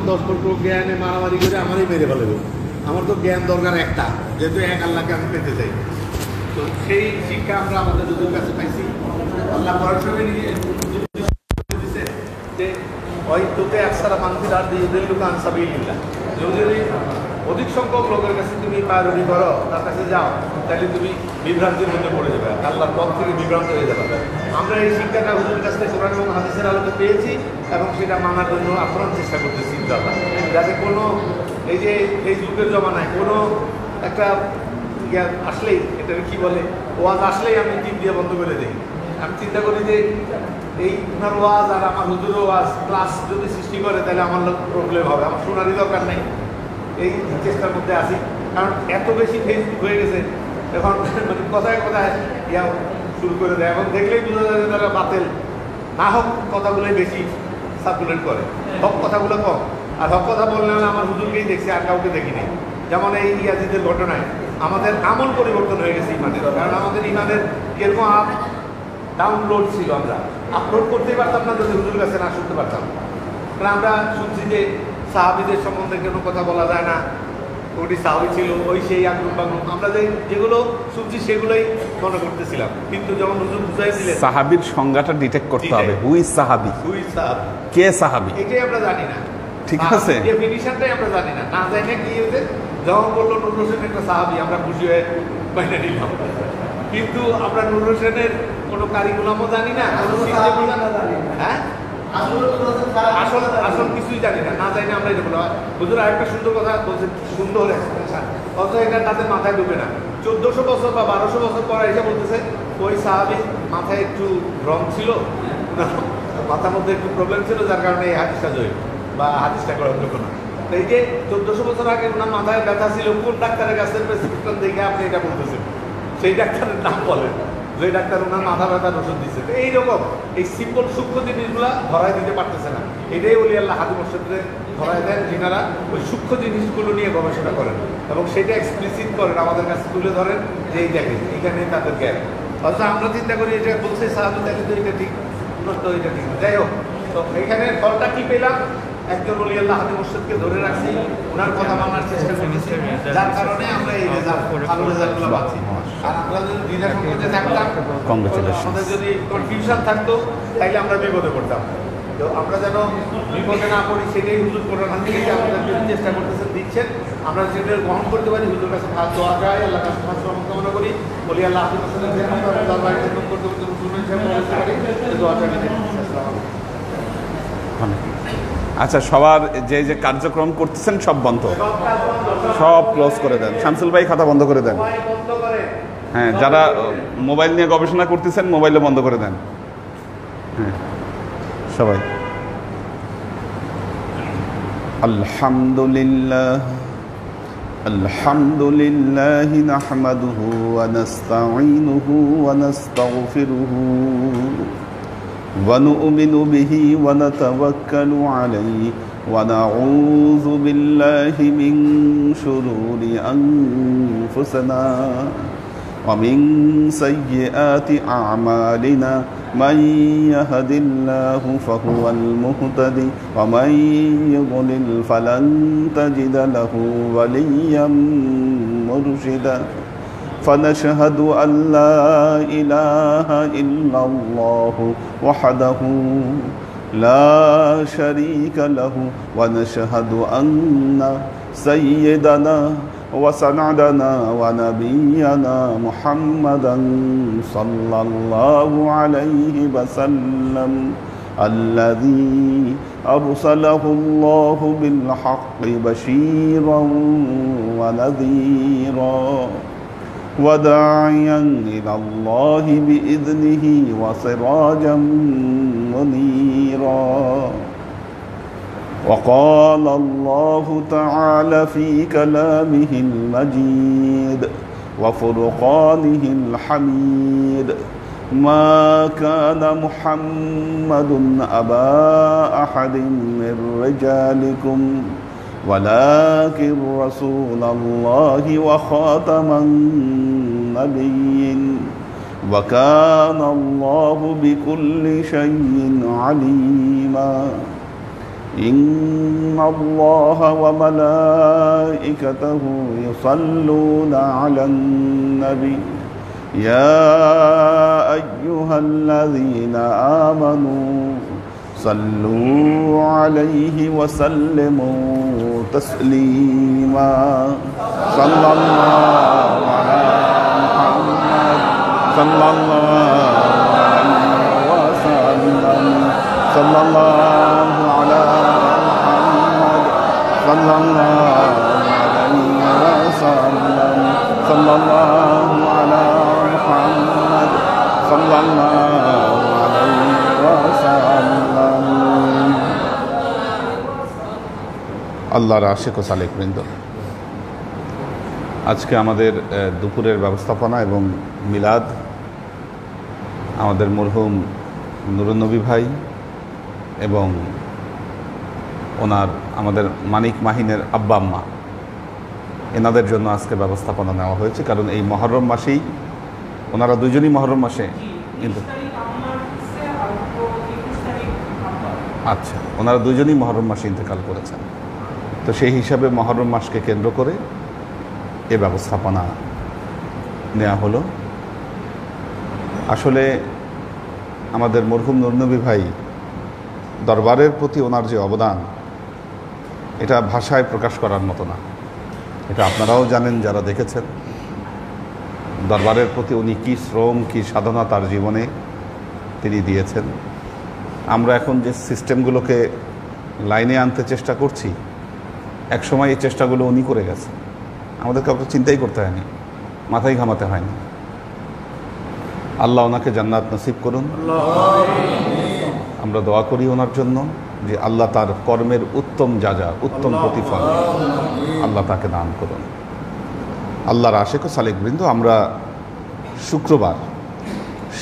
10 টুকরো জ্ঞানে মারামারি করে আমারই মেরে ফেলবে। আমার তো জ্ঞান দরকার একটা, যেহেতু এক আল্লাহকে আমি পেতে চাই। তো সেই শিক্ষা আমরা আমাদের হুজুর কাছে পাইছি। আল্লাহ পড়াশোনা নিয়ে দিচ্ছে যে ওই তোতে একসারা মানুষের আর দিয়ে দিল লোক আনসাবিল্লাহ, যদি অধিক সংখ্যক লোকের কাছে তুমি পায়রবি করো, তার কাছে যাও, তাহলে তুমি বিভ্রান্তির মধ্যে পড়ে যাবে, আল্লাহর পথ থেকে বিভ্রান্ত হয়ে যাবে। আমরা এই শিক্ষাটা হুজুরের কাছ থেকে কোরআন এবং হাদিসের আলোকে পেয়েছি এবং সেটা মানার জন্য আপ্রাণ চেষ্টা করতেছি ইনশাআল্লাহ, যাতে কোনো এই যে এই যুগের জমানায় কোনো একটা আসলেই এটা কি বলে ওয়াজ আসলেই আমি টিপ দিয়ে বন্ধ করে দিই। আমি চিন্তা করি যে এই ওনার ওয়াজ আর আমার হুজুরের ওয়াজ ক্লাস যদি সৃষ্টি করে তাহলে আমার প্রবলেম হবে, আমার শোনারই দরকার নেই। এই চেষ্টার মধ্যে আসি, কারণ এত বেশি ফেসবুক হয়ে গেছে এখন, মানে কথায় কথায় ইয়া শুরু করে দেয় এবং দেখলেই বোঝা যায় যে তারা বাতিল না হোক কথাগুলোই বেশি সার্কুলেট করে, হক কথাগুলো কম। আর হক কথা বললে আমার হুজুরকেই দেখছি, আর কাউকে দেখিনি। যেমন এই ইয়াজিদের ঘটনায় আমাদের আমল পরিবর্তন হয়ে গেছে ইমানের, কারণ আমাদের ইমানের কিরকম আপ ডাউনলোড ছিল, আমরা আপলোড করতেই পারতাম না যদি হুজুর কাছে না শুনতে পারতাম। কারণ আমরা শুনছি যে সাহাবিদের সম্বন্ধে কোনো কথা বলা যায় না, ওটি সাহাবি ছিল, ওই সেই আগুন বাগুন, আমরা যেগুলো শুনছি সেগুলোই মনে করতেছিলাম। কিন্তু যখন হুজুর বুঝাই দিলেন সাহাবীর সংজ্ঞাটা ডিটেক্ট করতে হবে, হু ইজ সাহাবী, কে সাহাবী, এটাই আমরা জানি না, ঠিক আছে, ডেফিনিশনটাই আমরা জানি না, না জানি না কি হয়েছে। যখন বললো নুর হোসেন একটা সাহাবী, আমরা খুশি হয়ে বাইরে নিলাম, কিন্তু আমরা নুর হোসেনের কোনো কারিকুলামও জানি না, হ্যাঁ আসল কিছুই জানি না, না জানি না আমরা এটা বলা। হুজুর আরেকটা সুন্দর কথা বলছেন, সুন্দর এক্সপ্রেশন, অথচ এটা তাদের মাথায় ঢুকে না। 1400 বছর বা 1200 বছর পরে এসে বলতেছে ওই সাহাবী মাথায় একটু রং ছিল, মাথার মধ্যে একটু প্রবলেম ছিল, যার কারণে এই হাদিসটা জয় বা হাদিসটা গ্রহণযোগ্য না। এই যে 1400 বছর আগে ওনার মাথায় ব্যথা ছিল, কোন ডাক্তারের কাছে প্রেসক্রিপশন দেখে আপনি এটা বলতেছেন, সেই ডাক্তারের নাম বলেন, যে ডাক্তার ওনার মাথা ব্যথার ওষুধ দিচ্ছে। এইরকম এই সিম্পল সূক্ষ্ম জিনিসগুলা ধরাই দিতে পারতেছে না। এটাই বলি আল্লাহ হাদি মোর্শেদরে ধরাই দেন, যেনারা ওই সূক্ষ্ম জিনিসগুলো নিয়ে গবেষণা করেন এবং সেটা এক্সপ্লিসিট করেন, আমাদের কাছে তুলে ধরেন যে এই দেখেন এখানে তাদের জ্ঞান। অথচ আমরা চিন্তা করি এটা বলছে সাহাবী, তাহলে তো এটা ঠিক, তো এটা ঠিক। যাই হোক, তো এখানে ফলটা কি পেলাম, একজন ওলি আল্লাহ হাদি মোর্শেদকে ধরে রাখছি, ওনার কথা মানার চেষ্টা করতেছি, যার কারণে আমরা এই রেজাল্ট, ভালো রেজাল্টগুলো পাচ্ছি। আর আমরা যদি দ্বিধা সংকোচে থাকতাম, আমাদের যদি কনফিউশন থাকতো, তাইলে আমরা বিপদে পড়তাম। তো আমরা যেন বিপদে না পড়ি, সেটাই হুজুর কোরআন হাদিস থেকে আমাদের চেষ্টা করতেছেন, দিচ্ছেন, আমরা সেটা গ্রহণ করতে পারি। হুজুর কাছে দোয়া চাই, আল্লাহ কাছে কামনা করি, বলি আল্লাহ হাদি মোর্শেদের দরবারে খেদমত করতে করতে মুসলমান হিসেবে বলতে পারি, দোয়া চাই। আচ্ছা, সবার যে যে কার্যক্রম করতেছেন সব বন্ধ, সব ক্লোজ করে দেন। শামসুল ভাই খাতা বন্ধ করে দেন। হ্যাঁ, যারা মোবাইল নিয়ে গবেষণা করতেছেন মোবাইলও বন্ধ করে দেন। হ্যাঁ, সবাই আলহামদুলিল্লাহ আলহামদুলিল্লাহ নাহমাদুহু ওয়া নাস্তাঈনুহু ওয়া নাস্তাগফিরুহু ونؤمن به ونتوكل عليه ونعوذ بالله من شرور أنفسنا ومن سيئات أعمالنا من يهد الله فهو المهتدي ومن يضلل فلن تجد له وليا مرشدا فنشهد أن لا إله إلا الله وحده لا شريك له ونشهد أن سيدنا وسندنا ونبينا محمدا صلى الله عليه وسلم الذي أرسله الله بالحق بشيرا ونذيرا وداعيا إلى الله بإذنه وسراجا منيرا وقال الله تعالى في كلامه المجيد وفرقانه الحميد ما كان محمد أبا أحد من رجالكم ولكن رسول الله وخاتم النبيين وكان الله بكل شيء عليما إن الله وملائكته يصلون على النبي يا أيها الذين آمنوا صلوا عليه وسلموا تسليما صلى الله على محمد صلى الله عليه وسلم صلى الله على محمد صلى الله عليه وسلم صلى الله على محمد صلى الله عليه وسلم আল্লাহর আশিক ও সালেক বৃন্দ, আজকে আমাদের দুপুরের ব্যবস্থাপনা এবং মিলাদ আমাদের মরহুম নুরুন্নবী ভাই এবং ওনার আমাদের মানিক মাহিনের আব্বা আম্মা এনাদের জন্য আজকে ব্যবস্থাপনা নেওয়া হয়েছে। কারণ এই মহরম মাসেই ওনারা দুজনই মহরম মাসে কিন্তু আচ্ছা ওনারা দুজনই মহরম মাসে ইন্তেকাল করেছেন। তো সেই হিসাবে মহরম মাসকে কেন্দ্র করে এ ব্যবস্থাপনা নেওয়া হলো। আসলে আমাদের মরহুম নুরনবী ভাই দরবারের প্রতি ওনার যে অবদান, এটা ভাষায় প্রকাশ করার মতো না। এটা আপনারাও জানেন যারা দেখেছেন দরবারের প্রতি উনি কী শ্রম কী সাধনা তার জীবনে তিনি দিয়েছেন। আমরা এখন যে সিস্টেমগুলোকে লাইনে আনতে চেষ্টা করছি, একসময় এই চেষ্টাগুলো উনি করে গেছে, আমাদের কাউকে চিন্তাই করতে হয়নি, মাথায় ঘামাতে হয়নি। আল্লাহ ওনাকে জান্নাত নসিব করুন। আমরা দোয়া করি ওনার জন্য যে আল্লাহ তার কর্মের উত্তম যাজা, উত্তম প্রতিফল আল্লাহ তাকে দান করুন। আল্লাহর আশিক ও সালেক বৃন্দ, আমরা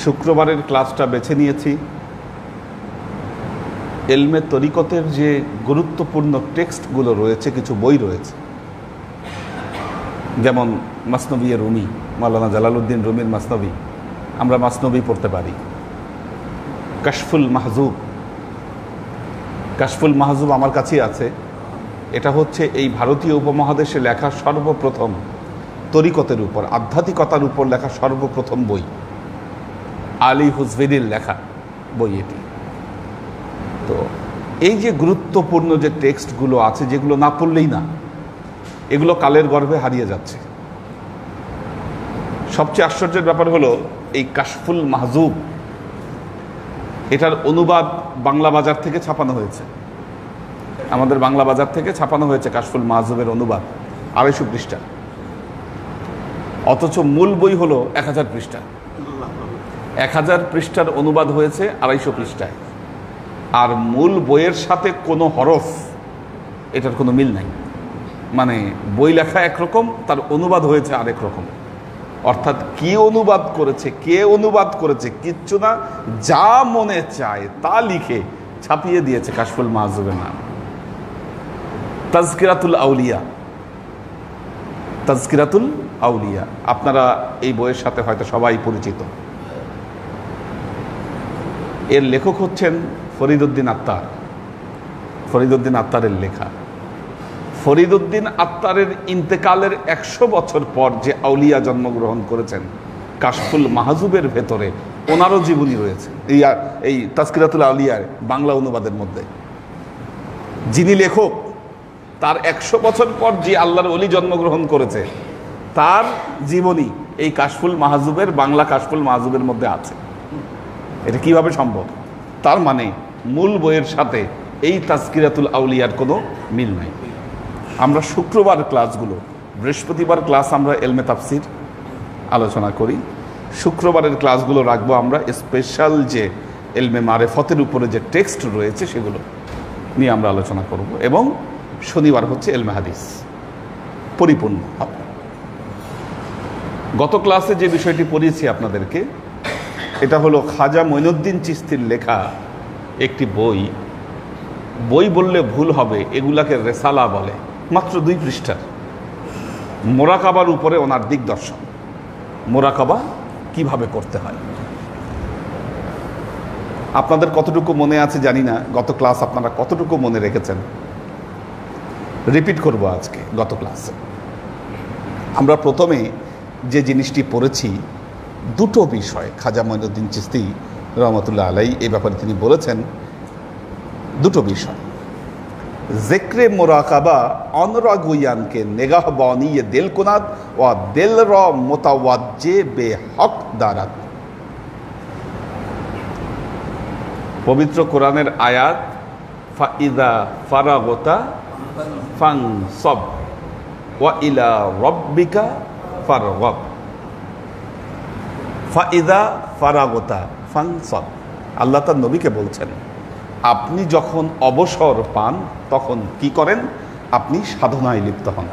শুক্রবারের ক্লাসটা বেছে নিয়েছি এলমে তরিকতের যে গুরুত্বপূর্ণ টেক্সটগুলো রয়েছে, কিছু বই রয়েছে, যেমন মাসনবী রুমি, মাওলানা জালালউদ্দিন রুমির মাসনবী, আমরা মাসনবী পড়তে পারি। কাশফুল মাহজুব আমার কাছেই আছে। এটা হচ্ছে এই ভারতীয় উপমহাদেশে লেখা সর্বপ্রথম তরিকতের উপর, আধ্যাত্মিকতার উপর লেখা সর্বপ্রথম বই, আলী হুজভিরির লেখা বই এটি। তো এই যে গুরুত্বপূর্ণ যে টেক্সটগুলো আছে, যেগুলো না পড়লেই না, এগুলো কালের গর্ভে হারিয়ে যাচ্ছে। সবচেয়ে আশ্চর্যের ব্যাপার হলো এই কাশফুল মাহজুব, এটার অনুবাদ বাংলা বাজার থেকে ছাপানো হয়েছে, আমাদের বাংলা বাজার থেকে ছাপানো হয়েছে কাশফুল মাহজুবের অনুবাদ 250 পৃষ্ঠা, অথচ মূল বই হলো 1000 পৃষ্ঠা। 1000 পৃষ্ঠার অনুবাদ হয়েছে 250 পৃষ্ঠায়, আর মূল বইয়ের সাথে কোনো হরফ এটার কোনো মিল নাই। মানে বই লেখা একরকম, তার অনুবাদ হয়েছে আরেক রকম। অর্থাৎ কি অনুবাদ করেছে, কে অনুবাদ করেছে কিচ্ছু না, যা মনে চায় তা লিখে ছাপিয়ে দিয়েছে কাশফুল মাহজুবের নাম। তাজকিরাতুল আউলিয়া, আপনারা এই বইয়ের সাথে হয়তো সবাই পরিচিত। এর লেখক হচ্ছেন ফরিদউদ্দিন আত্তারের লেখা। ফরিদউদ্দিন আত্তারের ইন্তেকালের 100 বছর পর যে আউলিয়া জন্মগ্রহণ করেছেন, কাশফুল মাহজুবের ভেতরে ওনারও জীবনী রয়েছে। এই তাজকিরাতুল আউলিয়ার বাংলা অনুবাদের মধ্যে যিনি লেখক, তার 100 বছর পর যে আল্লাহর ওলি জন্মগ্রহণ করেছে, তার জীবনী এই কাশফুল মাহজুবের, বাংলা কাশফুল মাহজুবের মধ্যে আছে। এটা কিভাবে সম্ভব? তার মানে মূল বইয়ের সাথে এই তাজকিরাতুল আউলিয়ার কোনো মিল নাই। আমরা শুক্রবার ক্লাসগুলো, বৃহস্পতিবার ক্লাস আমরা এলমে তাফসির আলোচনা করি, শুক্রবারের ক্লাসগুলো রাখবো আমরা স্পেশাল যে এলমে মারেফতের উপরে যে টেক্সট রয়েছে সেগুলো নিয়ে আমরা আলোচনা করব, এবং শনিবার হচ্ছে এলমে হাদিস পরিপূর্ণ হবে। গত ক্লাসে যে বিষয়টি পড়িয়েছি আপনাদেরকে, এটা হলো খাজা মঈনুদ্দিন চিশতির লেখা একটি বই বললে ভুল হবে, এগুলাকে রেসালা বলে, মাত্র 2 পৃষ্ঠার। মোরাকাবার উপরে ওনার দিকদর্শন, মোরাকাবা কিভাবে করতে হয়। আপনাদের কতটুকু মনে আছে জানি না, গত ক্লাস আপনারা কতটুকু মনে রেখেছেন। রিপিট করব আজকে গত ক্লাসে। আমরা প্রথমে যে জিনিসটি পড়েছি, দুটো বিষয় খাজা মঈনুদ্দিন চিশতি রহমতুল্লাহ আলাই এই ব্যাপারে তিনি বলেছেন, দুটো বিষয়। জিক্রে মুরাকাবা অনরাগুয়ানকে নেগাহ বানিয়ে দিল কুনাদ ওয়া দিল র মুতাওয়াজ্জে বে হক দারাত। পবিত্র কোরআনের আয়াত, ফাইদা ফারাগতা ফানসব ওয়া ইলা রব্বিকা ফারগব। ফাইদা ফারাগতা ফানসব, আল্লাহ তার নবীকে বলছেন আপনি যখন অবসর পান তখন কি করেন? আপনি সাধনায় লিপ্ত হন।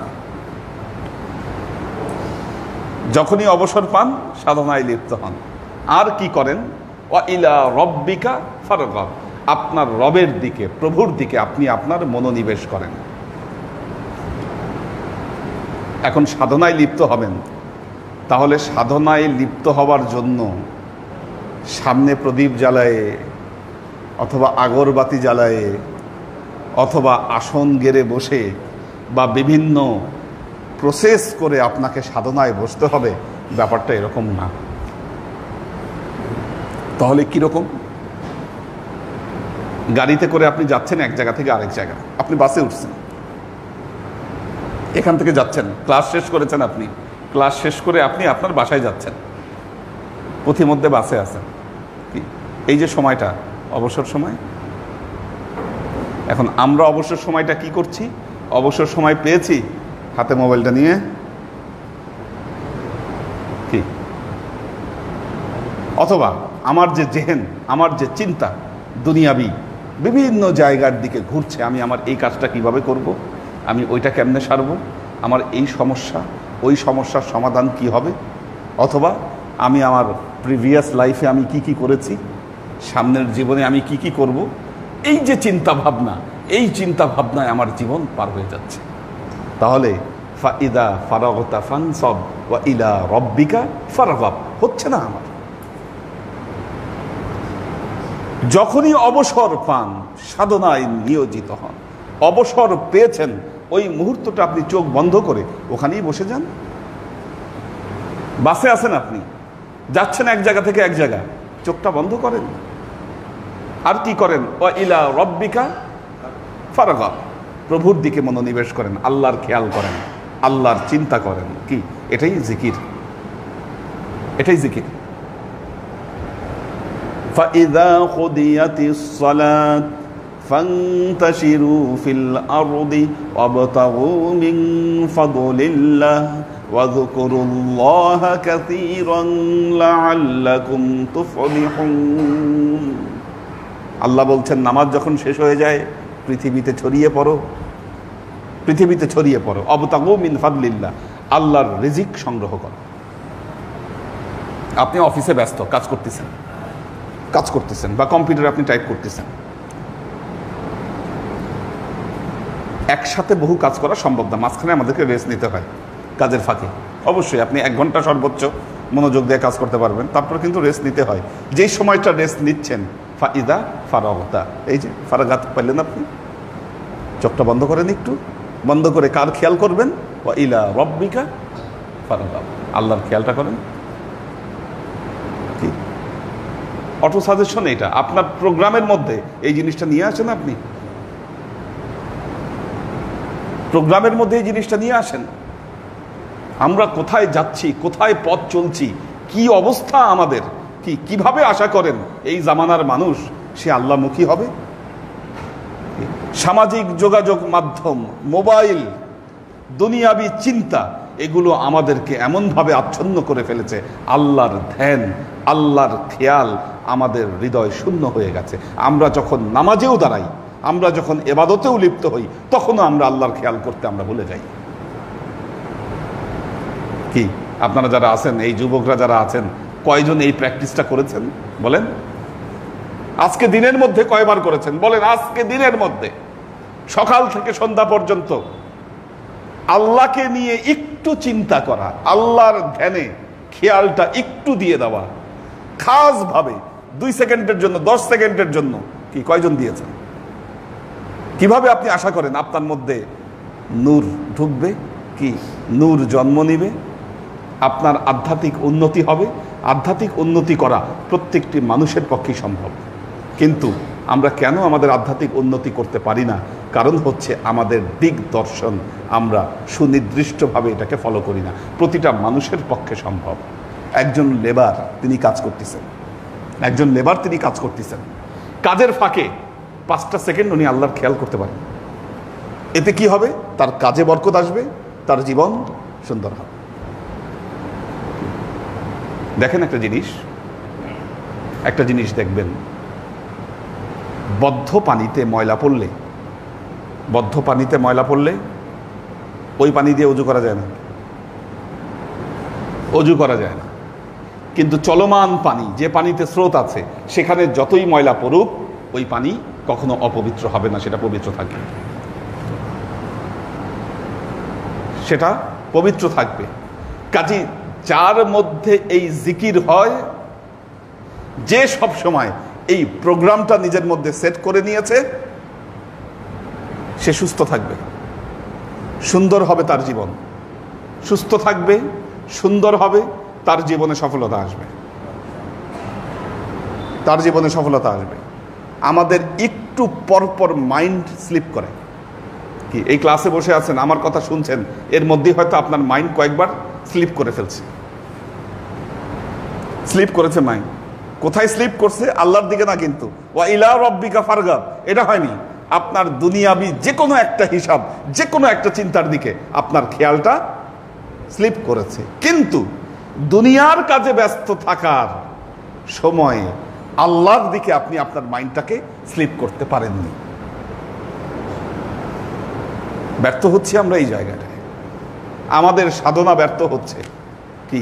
যখনই অবসর পান সাধনায় লিপ্ত হন। আর কি করেন? ওয়া ইলা রব্বিকা ফারগব, আপনার রবের দিকে, প্রভুর দিকে আপনি আপনার মনোনিবেশ করেন। এখন সাধনায় লিপ্ত হবেন, তাহলে সাধনায় লিপ্ত হওয়ার জন্য সামনে প্রদীপ জ্বালায়ে অথবা আগরবাতি জ্বালায়ে অথবা আসন গেড়ে বসে বা বিভিন্ন প্রসেস করে আপনাকে সাধনায় বসতে হবে, ব্যাপারটা এরকম না। তাহলে কীরকম? গাড়িতে করে আপনি যাচ্ছেন এক জায়গা থেকে আরেক জায়গা, আপনি বাসে উঠছেন, এখান থেকে যাচ্ছেন, ক্লাস শেষ করেছেন, আপনি ক্লাস শেষ করে আপনি আপনার বাসায় যাচ্ছেন, পথিমধ্যে বাসে আছেন। এই যে সময়টা অবসর সময়, এখন আমরা অবসর সময়টা কি করছি? অবসর সময় পেয়েছি, হাতে মোবাইলটা নিয়ে কি, অথবা আমার যে জেহেন, আমার যে চিন্তা দুনিয়াবি বিভিন্ন জায়গার দিকে ঘুরছে, আমি আমার এই কাজটা কিভাবে করব, আমি ওইটা কেমনে সারবো, আমার এই সমস্যা, ওই সমস্যার সমাধান কি হবে, অথবা আমি আমার প্রিভিয়াস লাইফে আমি কি কি করেছি, সামনের জীবনে আমি কি কি করব, এই যে চিন্তা ভাবনা, এই চিন্তা ভাবনায় আমার জীবন পার হয়ে যাচ্ছে। তাহলে ফাইদা ফারাগতা ফানসব ওয়া ইলা রব্বিকা ফারগব হচ্ছে না আমার। যখনই অবসর পান সাধনায় নিয়োজিত হন। অবসর পেয়েছেন, ওই মুহূর্তটা আপনি চোখ বন্ধ করে ওখানেই বসে যান। বাসে আছেন, আপনি যাচ্ছেন এক জায়গা থেকে এক জায়গা, চোখটা বন্ধ করেন। আর কি করেন? ওয়া ইলা রব্বিকা ফারগব, প্রভুর দিকে মনোনিবেশ করেন, আল্লাহর খেয়াল করেন, আল্লাহর চিন্তা করেন। কি? এটাই জিকির, এটাই জিকির। ফাইদা কুদিয়াতিস সালাত ফান্তাশিরু ফিল আরদি ওয়াবতাগু মিন ফাদলিল্লাহ ওয়াযকুরুল্লাহা কাসীরান লাআল্লাকুম তুফলিহুন। আল্লাহ বলছেন নামাজ যখন শেষ হয়ে যায় পৃথিবীতে ছড়িয়ে পড়ো, পৃথিবীতে ছড়িয়ে পড়ো। ওয়াবতাগু মিন ফাদলিল্লাহ, আল্লাহর রিজিক সংগ্রহ করো। আপনি অফিসে ব্যস্ত, কাজ করতেছেন বা কম্পিউটারে আপনি টাইপ করতেছেন, একসাথে বহু কাজ করা সম্ভব না, মাঝখানে আমাদেরকে রেস্ট নিতে হয় কাজের ফাঁকে। অবশ্যই আপনি 1 ঘন্টা সর্বোচ্চ মনোযোগ দিয়ে কাজ করতে পারবেন, তারপর কিন্তু রেস্ট নিতে হয়। যেই সময়টা রেস্ট নিচ্ছেন, ফাইদা ফারাগতা, এই যে ফারাগাত পাইলেন আপনি, চোখটা বন্ধ করেন, একটু বন্ধ করে কার খেয়াল করবেন? ওয়া ইলা রব্বিকা ফারগব, আল্লাহর খেয়ালটা করেন। কি অটো সাজেশন, এটা আপনার প্রোগ্রামের মধ্যে এই জিনিসটা নিয়ে আসেন, আপনি প্রোগ্রামের মধ্যে এই জিনিসটা নিয়ে আসেন। আমরা কোথায় যাচ্ছি, কোথায় পথ চলছি, কি অবস্থা আমাদের, কিভাবে আশা করেন এই জামানার মানুষ সে আল্লাহমুখী হবে? সামাজিক যোগাযোগ মাধ্যম, মোবাইল, দুনিয়াবি চিন্তা, এগুলো আমাদেরকে এমনভাবে আচ্ছন্ন করে ফেলেছে, আল্লাহর ধ্যান, আল্লাহর খেয়াল আমাদের হৃদয় শূন্য হয়ে গেছে। আমরা যখন নামাজেও দাঁড়াই, আমরা যখন ইবাদতেও লিপ্ত হই, তখনও আমরা আল্লাহর খেয়াল করতে আমরা ভুলে যাই। কি আপনারা যারা আছেন, এই যুবকরা যারা আছেন, কয়জন এই প্র্যাকটিসটা করেছেন বলেন? আজকে দিনের মধ্যে কয়বার করেছেন বলেন? আজকে দিনের মধ্যে সকাল থেকে সন্ধ্যা পর্যন্ত আল্লাহকে নিয়ে একটু চিন্তা করা, আল্লাহর ধ্যানে খেয়ালটা একটু দিয়ে দেওয়া, খাসভাবে 2 সেকেন্ডের জন্য, 10 সেকেন্ডের জন্য কি কয়জন দিয়েছেন? কিভাবে আপনি আশা করেন আপনার মধ্যে নূর ঢুকবে, কি নূর জন্ম নিবে, আপনার আধ্যাত্মিক উন্নতি হবে? আধ্যাত্মিক উন্নতি করা প্রত্যেকটি মানুষের পক্ষেই সম্ভব, কিন্তু আমরা কেন আমাদের আধ্যাত্মিক উন্নতি করতে পারি না? কারণ হচ্ছে আমাদের দিক দর্শন আমরা সুনির্দিষ্টভাবে এটাকে ফলো করি না। প্রতিটা মানুষের পক্ষে সম্ভব। একজন লেবার তিনি কাজ করতেছেন, একজন লেবার তিনি কাজ করতেছেন, কাজের ফাঁকে 5টা সেকেন্ড উনি আল্লাহর খেয়াল করতে পারেন। এতে কি হবে? তার কাজে বরকত আসবে, তার জীবন সুন্দর হবে। দেখেন একটা জিনিস দেখবেন, বদ্ধ পানিতে ময়লা পড়লে ওই পানি দিয়ে অজু করা যায় না, কিন্তু চলমান পানি, যে পানিতে স্রোত আছে, সেখানে যতই ময়লা পড়ুক ওই পানি কখনো অপবিত্র হবে না, সেটা পবিত্র থাকবে, সেটা পবিত্র থাকবে। কাজী যার মধ্যে এই জিকির হয়, যে সব সময় এই প্রোগ্রামটা নিজের মধ্যে সেট করে নিয়েছে, সে সুস্থ থাকবে, সুন্দর হবে তার জীবন, সুস্থ থাকবে, সুন্দর হবে, তার জীবনে সফলতা আসবে, তার জীবনে সফলতা আসবে। আমাদের একটু পরপর মাইন্ড স্লিপ করে। কি এই ক্লাসে বসে আছেন, আমার কথা শুনছেন, এর মধ্যে হয়তো আপনার মাইন্ড কয়েকবার স্লিপ করে ফেলছে, স্লিপ করেছে মাইন্ড। কোথায় স্লিপ করছে? আল্লাহর দিকে না, কিন্তু ওয়া ইলা রাব্বিকা ফারগাব, এটা হয়নি। আপনার দুনিয়াবি যে কোনো একটা হিসাব, যে কোনো একটা চিন্তার দিকে আপনার খেয়ালটা স্লিপ করেছে, কিন্তু দুনিয়ার কাজে ব্যস্ত থাকার সময়ে আল্লাহর দিকে আপনি আপনার মাইন্ডটাকে স্লিপ করতে পারেননি। ব্যর্থ হচ্ছি আমরা এই জায়গাটায়, আমাদের সাধনা ব্যর্থ হচ্ছে। কি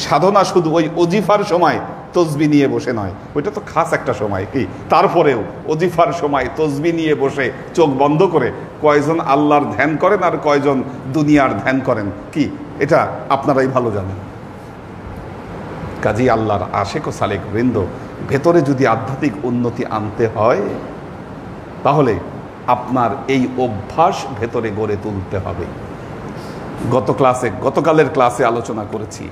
সাধনা শুধু ওই ওজিফার সময় তসবি নিয়ে বসে নয়, ওইটা তো খাস একটা সময়, কি তারপরেও ওজিফার সময় তসবি নিয়ে বসে চোখ বন্ধ করে কয়জন আল্লাহর ধ্যান করেন আর কয়জন দুনিয়ার ধ্যান করেন, কি এটা আপনারাই ভালো জানেন। কাজী আল্লাহর আশেক ও সালেক বৃন্দ, ভেতরে যদি আধ্যাত্মিক উন্নতি আনতে হয়, তাহলে আপনার এই অভ্যাস ভেতরে গড়ে তুলতে হবে। গতকালের ক্লাসে আলোচনা করেছি,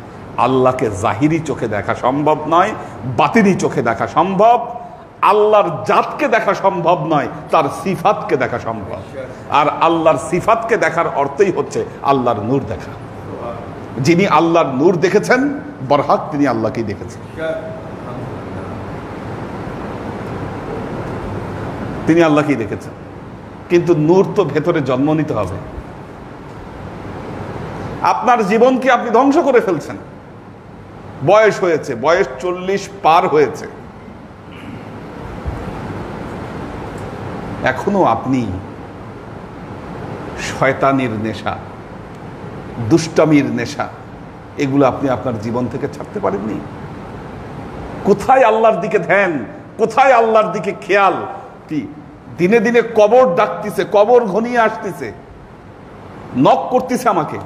আল্লাহকে জাহিরি চোখে দেখা সম্ভব নয়, বাতিনি চোখে দেখা সম্ভব। আল্লাহর জাতকে দেখা সম্ভব নয়, তার সিফাতকে দেখা সম্ভব। আর আল্লাহর সিফাতকে দেখার অর্থই হচ্ছে আল্লাহর নূর দেখা। যিনি আল্লাহর নূর দেখেছেন বরহাক, তিনি আল্লাহকেই দেখেছেন, তিনি আল্লাহকেই দেখেছেন। কিন্তু নূর তো ভেতরে জন্ম নিতে হবে। আপনার জীবনকে আপনি ধ্বংস করে ফেলছেন। বয়স হয়েছে, বয়স 40 পার হয়েছে, এখনো আপনি শয়তানির নেশা, দুষ্টামির নেশা, এগুলো আপনি আপনার জীবন থেকে ছাড়তে পারেননি। কোথায় আল্লাহর দিকে ধ্যান, কোথায় আল্লাহর দিকে খেয়াল? কি দিনে দিনে কবর ডাকতেছে, কবর ঘনিয়ে আসতেছে, নক করতেছে আমাকে,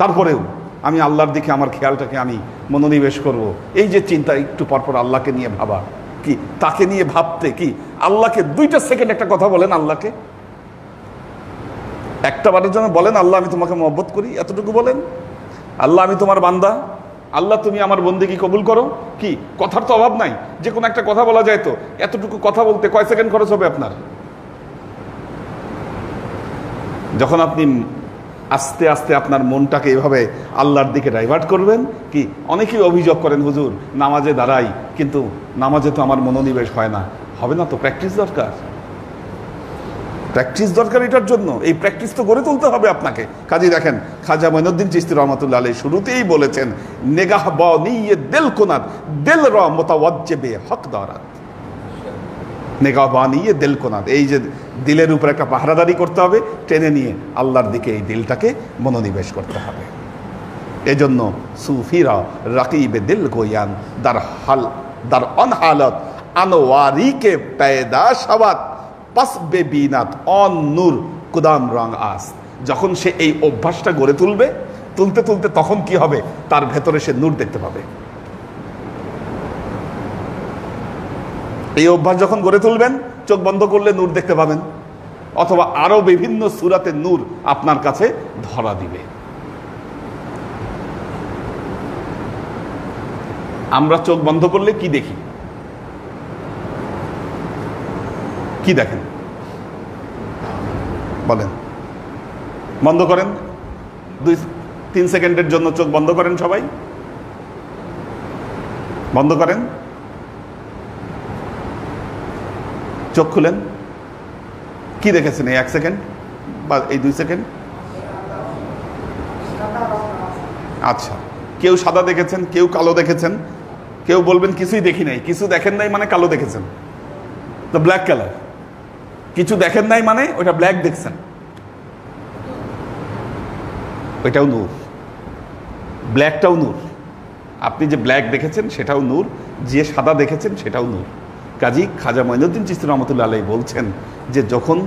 তারপরেও আমি আল্লাহর দিকে আমার খেয়ালটাকে আমি মনোনিবেশ করব। এই যে চিন্তা, একটু পরপর আল্লাহকে নিয়ে ভাবা, কি তাকে নিয়ে ভাবতে, কি আল্লাহকে 2টা সেকেন্ড একটা কথা বলেন, আল্লাহকে একটা বারের জন্য বলেন, আল্লাহ আমি তোমাকে মহব্বত করি, এতটুকু বলেন। আল্লাহ আমি তোমার বান্দা, আল্লাহ তুমি আমার বন্দেগী কবুল করো। কি কথার তো অভাব নাই, যে কোনো একটা কথা বলা যায় তো। এতটুকু কথা বলতে কয় সেকেন্ড খরচ হবে আপনার? যখন আপনি আস্তে আস্তে আপনার মনটাকে এভাবে আল্লাহর দিকে ডাইভার্ট করবেন, কি অনেকেই অভিযোগ করেন, হুজুর নামাজে দাঁড়াই, কিন্তু নামাজে তো আমার মনোনিবেশ হয় না। হবে না তো, প্র্যাকটিস দরকার, প্র্যাকটিস দরকার। এটার জন্য এই প্র্যাকটিস তো গড়ে তুলতে হবে আপনাকে। কাজী দেখেন, খাজা মঈনুদ্দিন চিশতি রহমাতুল্লাহ আলাইহি শুরুতেই বলেছেন, নেগাহ বানিয়ে দিল কোনাত দিল র মুতাওয়াজ্জিবে হক দারাত। নেগাহ বানিয়ে দিল কোনাত, এই যে দিলের উপর একটা পাহারাদারি করতে হবে, টেনে নিয়ে আল্লাহর দিকে এই দিলটাকে মনোনিবেশ করতে হবে। এজন্য সুফিরা রাকিবে দিল গোয়ান দার অনহালত আনোয়ারিকে পেদা শাবাত পাসবে বিনাত অন নূর কুদাম রং আস। যখন সে এই অভ্যাসটা গড়ে তুলবে, তুলতে তুলতে তখন কি হবে, তার ভেতরে সে নূর দেখতে পাবে। এই অভ্যাস যখন গড়ে তুলবেন, চোখ বন্ধ করলে নূর দেখতে পাবেন, অথবা আরো বিভিন্ন সূরাতে নূর আপনার কাছে ধরা দিবে। আমরা চোখ বন্ধ করলে কি দেখি? কি দেখেন বলেন? বন্ধ করেন, 2-3 সেকেন্ডের জন্য চোখ বন্ধ করেন, সবাই বন্ধ করেন, চোখ খুলেন। কি দেখেছেন এই 1 সেকেন্ড বা এই 2 সেকেন্ড? আচ্ছা, কেউ সাদা দেখেছেন, কেউ কালো দেখেছেন, কেউ বলবেন কিছুই দেখি নাই। কিছু দেখেন নাই মানে কালো দেখেছেন, তো ব্ল্যাক কালার। কিছু দেখেন নাই মানে ওটা ব্ল্যাক দেখছেন, ওইটাও নূর। ব্ল্যাকটাও নূর। আপনি যে ব্ল্যাক দেখেছেন সেটাও নূর, যে সাদা দেখেছেন সেটাও নূর। কাজী খাজা মঈনুদ্দিন চিশতি রহমতুল্লাহ আলাইহি বলছেন যে যখন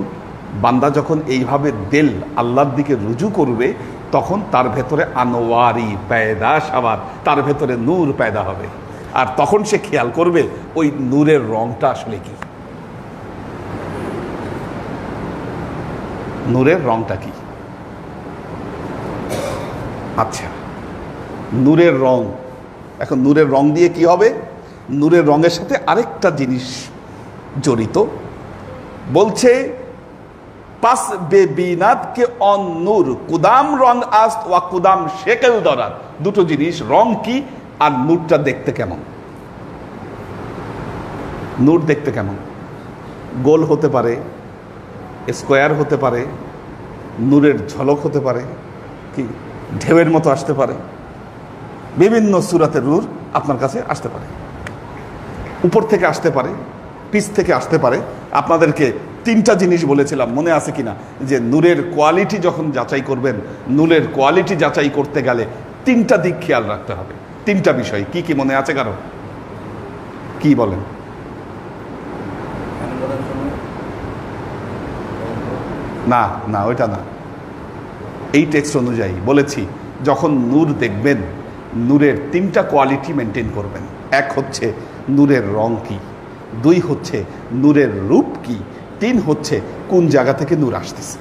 বান্দা যখন এইভাবে দিল আল্লাহর দিকে রুজু করবে, তখন তার ভেতরে আনোয়ারি পেয়দা সাবাদ, তার ভেতরে নূর পেয়দা হবে। আর তখন সে খেয়াল করবে ওই নূরের রংটা আসলে কি, নূরের রংটা কি। আচ্ছা, নূরের রং, এখন নূরের রং দিয়ে কি হবে? নূরের রঙের সাথে আরেকটা জিনিস জড়িত। বলছে পাস বেবিনাত কে অন নূর কুদাম রং আস্ত ওয়া কুদাম শেকেল দরাত। দুটো জিনিস, রং কি আর নূরটা দেখতে কেমন। নূর দেখতে কেমন? গোল হতে পারে, স্কোয়ার হতে পারে, নূরের ঝলক হতে পারে, কি ঢেউয়ের মতো আসতে পারে, বিভিন্ন সূরাতের নূর আপনার কাছে আসতে পারে। উপর থেকে আসতে পারে, পিছ থেকে আসতে পারে। আপনাদেরকে 3টা জিনিস বলেছিলাম, মনে আছে কিনা, যে নূরের কোয়ালিটি যখন যাচাই করবেন, নূরের কোয়ালিটি যাচাই করতে গেলে 3টা দিক খেয়াল রাখতে হবে। 3টা বিষয় কি কি মনে আছে কারো? কি বলেন? না না, ওইটা না। এই টেক্সট অনুযায়ী বলেছি, যখন নূর দেখবেন, নূরের 3টা কোয়ালিটি মেনটেন করবেন। 1 হচ্ছে নূরের রং কি, 2 হচ্ছে নূরের রূপ কি, 3 হচ্ছে কোন জায়গা থেকে নূর আসতেছে।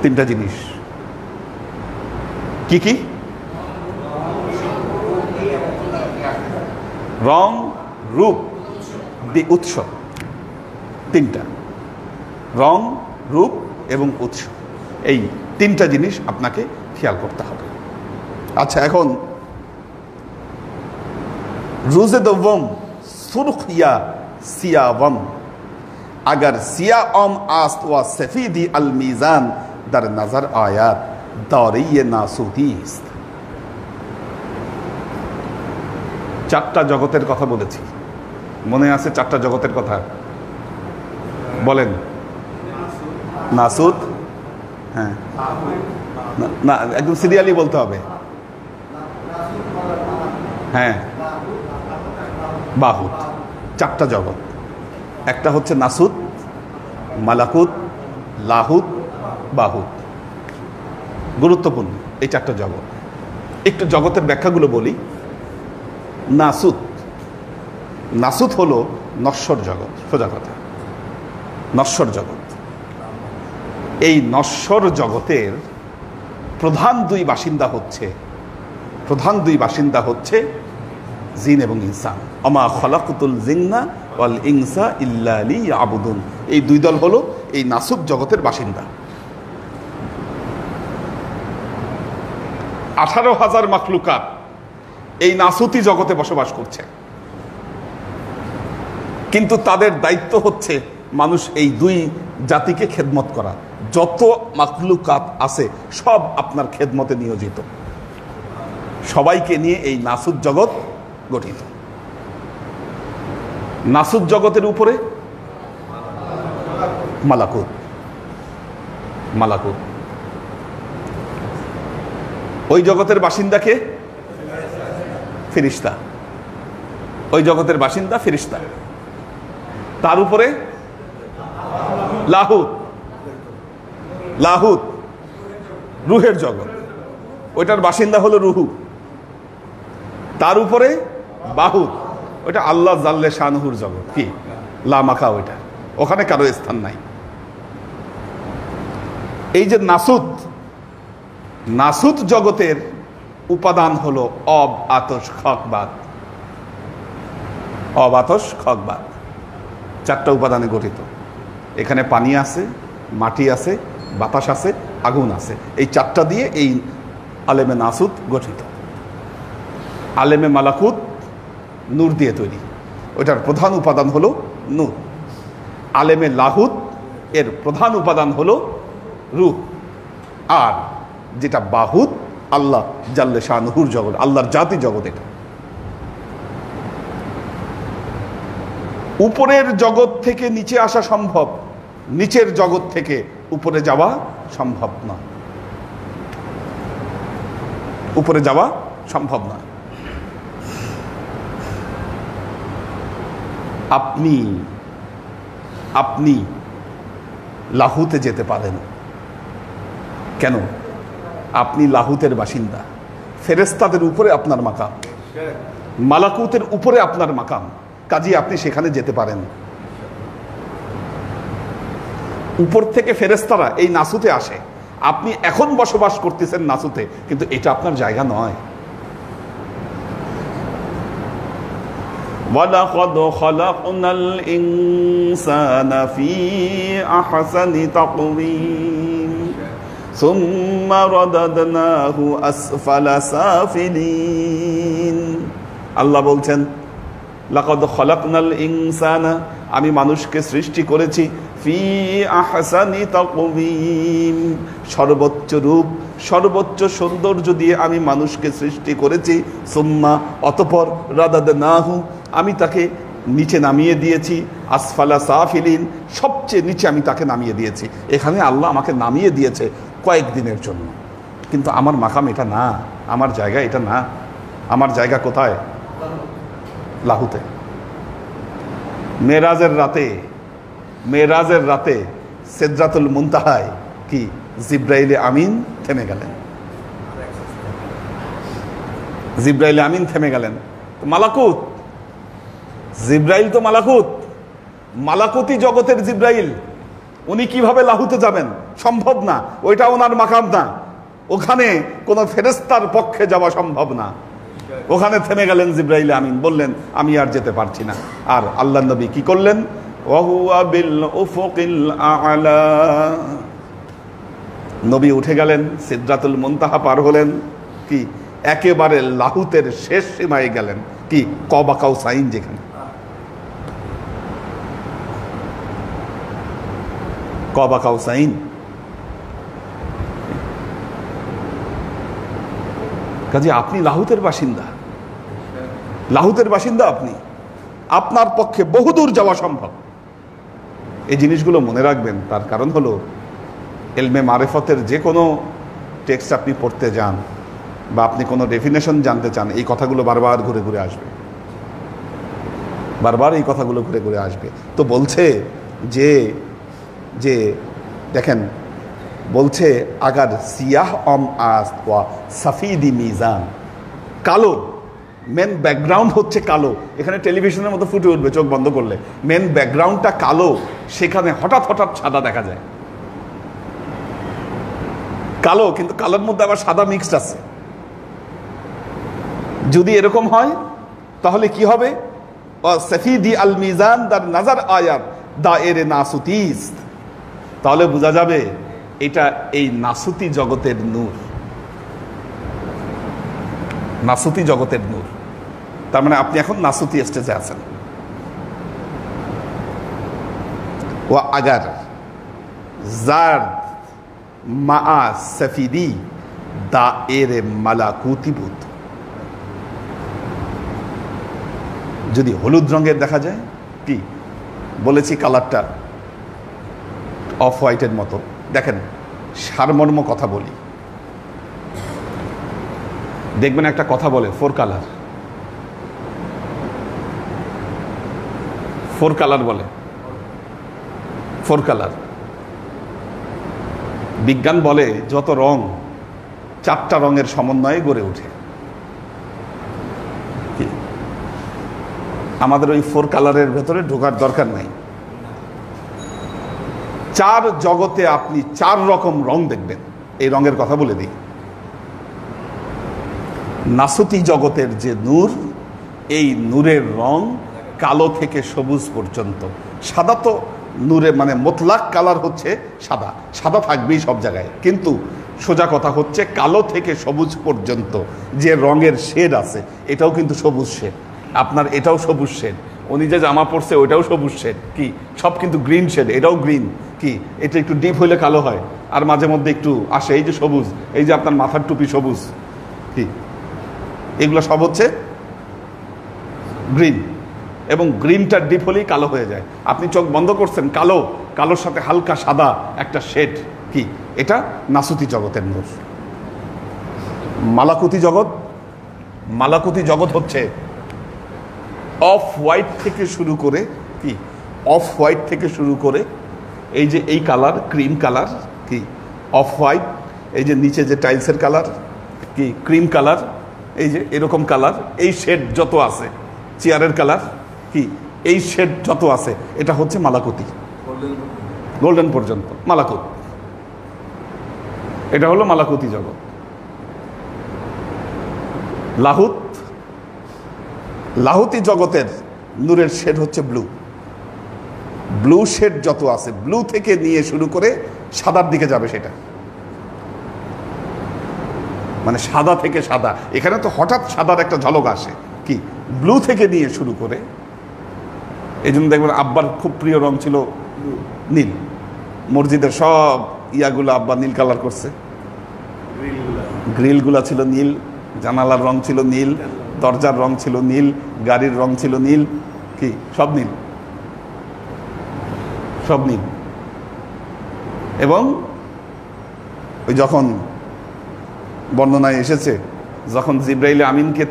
3টা জিনিস কি কি? রং, রূপ, উৎস। 3টা, রং, রূপ এবং উৎস। এই 3টা জিনিস আপনাকে খেয়াল করতে হবে। আচ্ছা, এখন রুজে দওম সুরখ ইয়া সিয়াওয়াম, আগার সিয়াওম আস্ত ওয়া সফিদি আল মিজান দার নজর আয়াত দারিয়ে নাসুতিস। 4টা জগতের কথা বলেছি, মনে আছে? 4টা জগতের কথা বলেন। নাসুত, হ্যাঁ না, একদম সিরিয়ালি বলতে হবে। হ্যাঁ, বাহুত। 4টা জগৎ। একটা হচ্ছে নাসুত, মালাকুত, লাহুত, বাহুত। গুরুত্বপূর্ণ এই 4টা জগৎ। একটু জগতের ব্যাখ্যাগুলো বলি। নাসুত, নাসুত হলো নশ্বর জগৎ, সোজা কথা, নশ্বর জগৎ। এই নশ্বর জগতের প্রধান 2 বাসিন্দা হচ্ছে জিন এবং ইনসান। আমা খলাকুতুল জিন্না ওয়াল ইনসা ইল্লা লিয়াবুদুন। এই 2 দল হলো এই নাসুত জগতের বাসিন্দা। 18,000 মাখলুকাত এই নাসুতি জগতে বসবাস করছে, কিন্তু তাদের দায়িত্ব হচ্ছে মানুষ এই 2 জাতিকে খেদমত করা। যত মাখলুকাত আছে সব আপনার খেদমতে নিয়োজিত, সবাইকে নিয়ে এই নাসুত জগৎ গঠিত। নাসুত জগতের উপরে মালাকুত, মালাকুত। ওই জগতের বাসিন্দাকে ফেরেশতা, ওই জগতের বাসিন্দা ফেরেশতা। তার উপরে লাহুত, লাহুত রুহের জগৎ। ওইটার বাসিন্দা হলো রুহু, তার উপরে বাহুত, ওইটা আল্লাহ জাল্লে শানহুর জগৎ, কি লামাকা, ওইটা ওখানে কারো স্থান নাই। এই যে নাসুত, নাসুত জগতের উপাদান হলো অব, আতশ, খকবাদ। অব, আতশ, খকবাদ, চারটা উপাদানে গঠিত। এখানে পানি আছে, মাটি আছে, বাতাস আছে, আগুন আছে। এই চারটা দিয়ে এই আলেমে নাসুত গঠিত। আলেমে মালাকুত নূর দিয়ে তৈরি, ওইটার প্রধান উপাদান হলো নূর। আলেমে লাহুত এর প্রধান উপাদান হলো রূহ। আর যেটা বাহুত, আল্লাহ জাল্লে শানহুর জগৎ, আল্লাহর জাতি জগৎ। এটা উপরের জগৎ থেকে নিচে আসা সম্ভব, নিচের জগৎ থেকে উপরে যাওয়া সম্ভব নয়। উপরে যাওয়া সম্ভব নয়। আপনি আপনি লাহুতে যেতে পারেন। কেন? আপনি লাহুতের বাসিন্দা। ফেরেশতাদের উপরে আপনার মাকাম, মালাকুতের উপরে আপনার মাকাম, কাজী আপনি সেখানে যেতে পারেন। উপর থেকে ফেরেশতারা এই নাসুতে আসে, আপনি এখন বসবাস করতেছেন নাসুতে, কিন্তু এটা আপনার জায়গা নয়। وَلَقَدْ خَلَقْنَا الْإِنسَانَ فِي أَحْسَنِ تَقْوِيمٍ ثُمَّ رَدَدْنَاهُ أَسْفَلَ سَافِلِينَ। আল্লাহ বলছেন, লাকাদ খলাকনাল ইনসানা, আমি মানুষকে সৃষ্টি করেছি, ফি আহসানি তাকওয়িম, সর্বোচ্চ রূপ, সর্বোচ্চ সৌন্দর্য দিয়ে আমি মানুষকে সৃষ্টি করেছি। সুম্মা, অতঃপর, রাদাদনাহু, আমি তাকে নিচে নামিয়ে দিয়েছি, আসফালা সাফিলিন, সবচেয়ে নিচে আমি তাকে নামিয়ে দিয়েছি। এখানে আল্লাহ আমাকে নামিয়ে দিয়েছে কয়েকদিনের জন্য, কিন্তু আমার মাকাম এটা না, আমার জায়গা এটা না। আমার জায়গা কোথায়? লাহুতে। মেরাজের রাতে সিদরাতুল মুনতাহায় কি জিব্রাইলে আমিন থেমে গেলেন। জিব্রাইলে আমিন থেমে গেলেন। মালাকুত, জিব্রাইল তো মালাকুত, মালাকুতি জগতের জিব্রাইল, উনি কিভাবে লাহুতে যাবেন? সম্ভব না, ওইটা ওনার মাকাম না। ওখানে কোনো ফেরেশতার পক্ষে যাওয়া সম্ভব না। ওখানে থেমে গেলেন জিব্রাইল আমিন, বললেন আমি আর যেতে পারছি না। আর আল্লাহ নবী কি করলেন? ওয়াহুয়া বিল উফুকিল আ'লা, নবী উঠে গেলেন, সিদরাতুল মুনতাহা পার হলেন, কি একেবারে লাহুতের শেষ সীমায় গেলেন, কি কবা কাউসাইন, যেখানে কবা কাউসাইন। কাজে আপনি লাহুতের বাসিন্দা, লাহুতের বাসিন্দা আপনি, আপনার পক্ষে বহুদূর যাওয়া সম্ভব। এই জিনিসগুলো মনে রাখবেন। তার কারণ হলো ইলমে মারিফতের যে কোনো টেক্সট আপনি পড়তে যান বা আপনি কোনো ডেফিনেশন জানতে চান, এই কথাগুলো বারবার ঘুরে ঘুরে আসবে, বারবার এই কথাগুলো ঘুরে ঘুরে আসবে। তো বলছে যে যে দেখেন, বলছে আগার সিয়াহ অম আস ওয়া সাফিদি মিজান, কালো, মেন ব্যাকগ্রাউন্ড হচ্ছে কালো। এখানে টেলিভিশনের মতো ফুটে উঠবে চোখ বন্ধ করলে, মেন ব্যাকগ্রাউন্ডটা কালো, সেখানে হঠাৎ হঠাৎ সাদা দেখা যায়। কালো, কিন্তু কালোর মধ্যে আবার সাদা মিক্সড আছে। যদি এরকম হয় তাহলে কি হবে? সাফিদি আল মিজান দার নাজার আয়াত দায়েরে নাসুতিস, তাহলে বোঝা যাবে এটা এই নাসুতি জগতের নূর, নাসুতি জগতের নূর। তার মানে আপনি এখন নাসুতি স্টেজে আছেন। ওয়া আগার জার মা সাফিদি দায়েরে মালাকুতিবুত, যদি হলুদ রঙের দেখা যায়, কি বলেছি কালারটা অফ হোয়াইটের মতো। দেখেন, সারমর্ম কথা বলি, দেখবেন একটা কথা বলে ফোর কালার, ফোর কালার বলে, ফোর কালার। বিজ্ঞান বলে যত রং 4টা রঙের সমন্বয়ে গড়ে ওঠে। আমাদের ওই 4 কালারের ভেতরে ঢোকার দরকার নাই। 4 জগতে আপনি 4 রকম রং দেখবেন। এই রঙের কথা বলে দিই। নাসুতি জগতের যে নূর, এই নূরের রং কালো থেকে সবুজ পর্যন্ত। সাদা তো নূরে মানে মোতলাক কালার হচ্ছে সাদা, সাদা থাকবেই সব জায়গায়, কিন্তু সোজা কথা হচ্ছে কালো থেকে সবুজ পর্যন্ত যে রঙের শেড আছে এটাও কিন্তু সবুজ শেড। আপনার এটাও সবুজ শেড, উনি যে জামা পরছে ওইটাও সবুজ শেড, কি সব কিন্তু গ্রিন শেড, এটাও গ্রিন, কি এটা একটু ডিপ হইলে কালো হয় আর মাঝে মধ্যে একটু আসে, এই যে সবুজ, এই যে আপনার মাথার টুপি সবুজ, কি এগুলো সব হচ্ছে গ্রিন, এবং গ্রিনটা ডিপ হলেই কালো হয়ে যায়। আপনি চোখ বন্ধ করছেন, কালো, কালোর সাথে হালকা সাদা একটা শেড, কি এটা নাসুতি জগতের নূর। মালাকুতি জগৎ, মালাকুতি জগৎ হচ্ছে অফ হোয়াইট থেকে শুরু করে, কি অফ হোয়াইট থেকে শুরু করে এই যে এই কালার ক্রিম কালার, কি অফ হোয়াইট, এই যে নিচে যে টাইলসের কালার, কি ক্রিম কালার, এই যে এরকম কালার, এই শেড যত আছে, চেয়ারের কালার, কি এই শেড যত আছে, এটা হচ্ছে মালাকুতি। গোল্ডেন পর্যন্ত মালাকুত, এটা হলো মালাকুতি জগৎ। লাহুত, লাহুতি জগতের নূরের শেড হচ্ছে ব্লু। ব্লু শেড যত আছে, ব্লু থেকে নিয়ে শুরু করে সাদার দিকে যাবে, সেটা মানে সাদা থেকে সাদা। এখানে তো হঠাৎ সাদার একটা ঝলক আসে, কি ব্লু থেকে নিয়ে শুরু করে। এই জন্য দেখবেন আব্বার খুব প্রিয় রং ছিল নীল। মসজিদের সব ইয়াগুলো আব্বা নীল কালার করছে, গ্রিলগুলা ছিল নীল, জানালার রং ছিল নীল, দরজার রং ছিল নীল, গাড়ির রং ছিল নীল, কি সব নীল, সব নীল। এবং ওই যখন বর্ণনায় এসেছে, যখন জিব্রাইল আমিনকে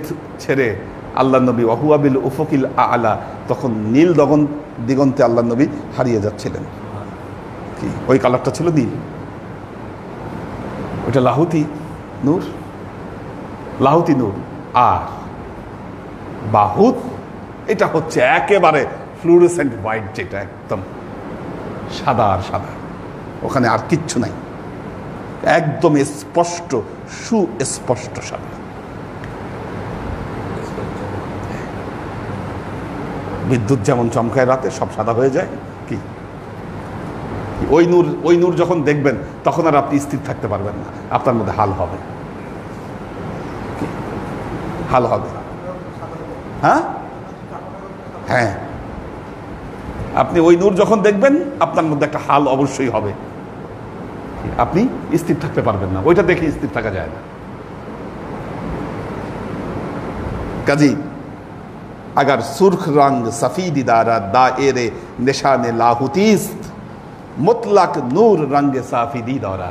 ছেড়ে আল্লাহ নবী ওয়াহুয়াবিল উফকিল আলা, তখন নীল দিগন্তে আল্লাহ নবী হারিয়ে যাচ্ছিলেন, কি ওই কালারটা ছিল নীল। ওইটা লাহুতি নূর, লাহুতি নূর। আর বাহুত, এটা হচ্ছে একেবারে ফ্লুরেসেন্ট হোয়াইট, যেটা একদম সাদা আর সাদা, ওখানে আর কিচ্ছু নাই, একদম স্পষ্ট, সুস্পষ্ট সাদা। বিদ্যুৎ যেমন চমকায় রাতে, সব সাদা হয়ে যায়, কি ওই নূর যখন দেখবেন তখন আর আপনি স্থির থাকতে পারবেন না, আপনার মধ্যে হাল হবে, হাল হবে। হ্যাঁ হ্যাঁ, আপনি ওই নূর যখন দেখবেন আপনার মধ্যে একটা হাল অবশ্যই হবে, আপনি স্থির থাকতে পারবেন না, ওইটা দেখে স্থির থাকা যায় না। কাজী अगर सुर्ख रंग सफीदी दारा दायरे निशाने लाहुतीस्त मुतलक नूर रंग साफिदी दौरा।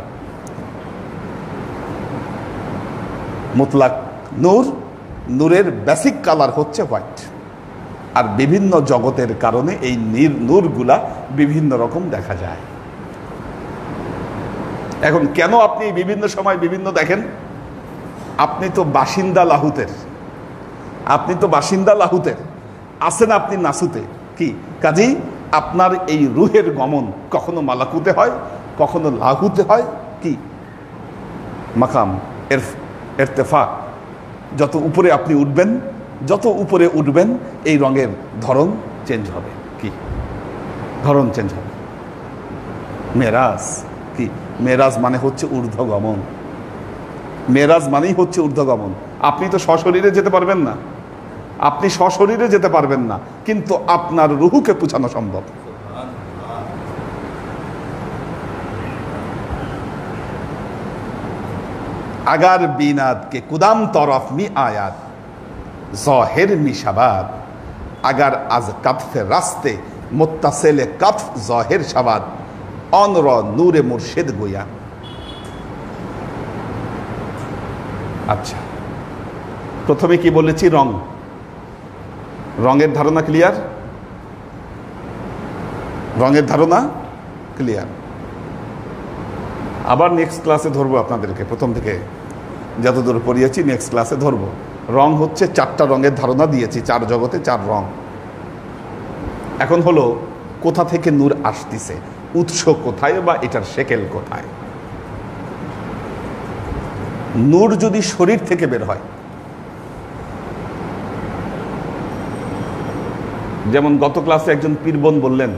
मुतलक नूर, নূরের বেসিক কালার হচ্ছে হোয়াইট, আর বিভিন্ন জগতের কারণে এই নূরগুলা বিভিন্ন রকম দেখা যায়। এখন কেন আপনি বিভিন্ন সময় বিভিন্ন দেখেন? আপনি তো বাসিন্দা লাহুতের, আপনি তো বাসিন্দা লাহুতের আছেন, আপনি নাসুতে, কি কাজী আপনার এই রুহের গমন কখনো মালাকুতে হয়, কখনো লাহুতে হয়, কি মাকাম ইরতিফা। যত উপরে আপনি উঠবেন, যত উপরে উঠবেন এই রঙের ধরন চেঞ্জ হবে, কি ধরন চেঞ্জ হবে। মেরাজ, কি মেরাজ মানে হচ্ছে ঊর্ধ্বগমন, মেরাজ মানেই হচ্ছে ঊর্ধ্বগমন। আপনি তো সশরীরে যেতে পারবেন না, আপনি সশরীরে যেতে পারবেন না, কিন্তু আপনার রুহুকে পৌঁছানো সম্ভব। अगर बीनाद के कुदाम तरफ मी आयात ज़ाहिर मी शबाद, अगर आज कफ रास्ते मुत्तसिल कफ ज़ाहिर शबाद অন র নূরে মুর্শিদ গোয়া। আচ্ছা, প্রথমে কি বলেছি? রং, রঙের ধারণা ক্লিয়ার, রঙের ধারণা ক্লিয়ার। আবার নেক্সট ক্লাসে ধরবো আপনাদেরকে প্রথম থেকে। যতদূর পড়িয়েছি নেক্সট ক্লাসে ধরবো। রং হচ্ছে 4টা রঙের ধারণা দিয়েছি, 4 জগতে 4 রং। এখন হলো কোথা থেকে নূর আসতেছে, উৎস কোথায় বা এটার শেকেল কোথায়। নূর যদি শরীর থেকে বের হয়, যেমন গত ক্লাসে একজন পীরবন বললেন,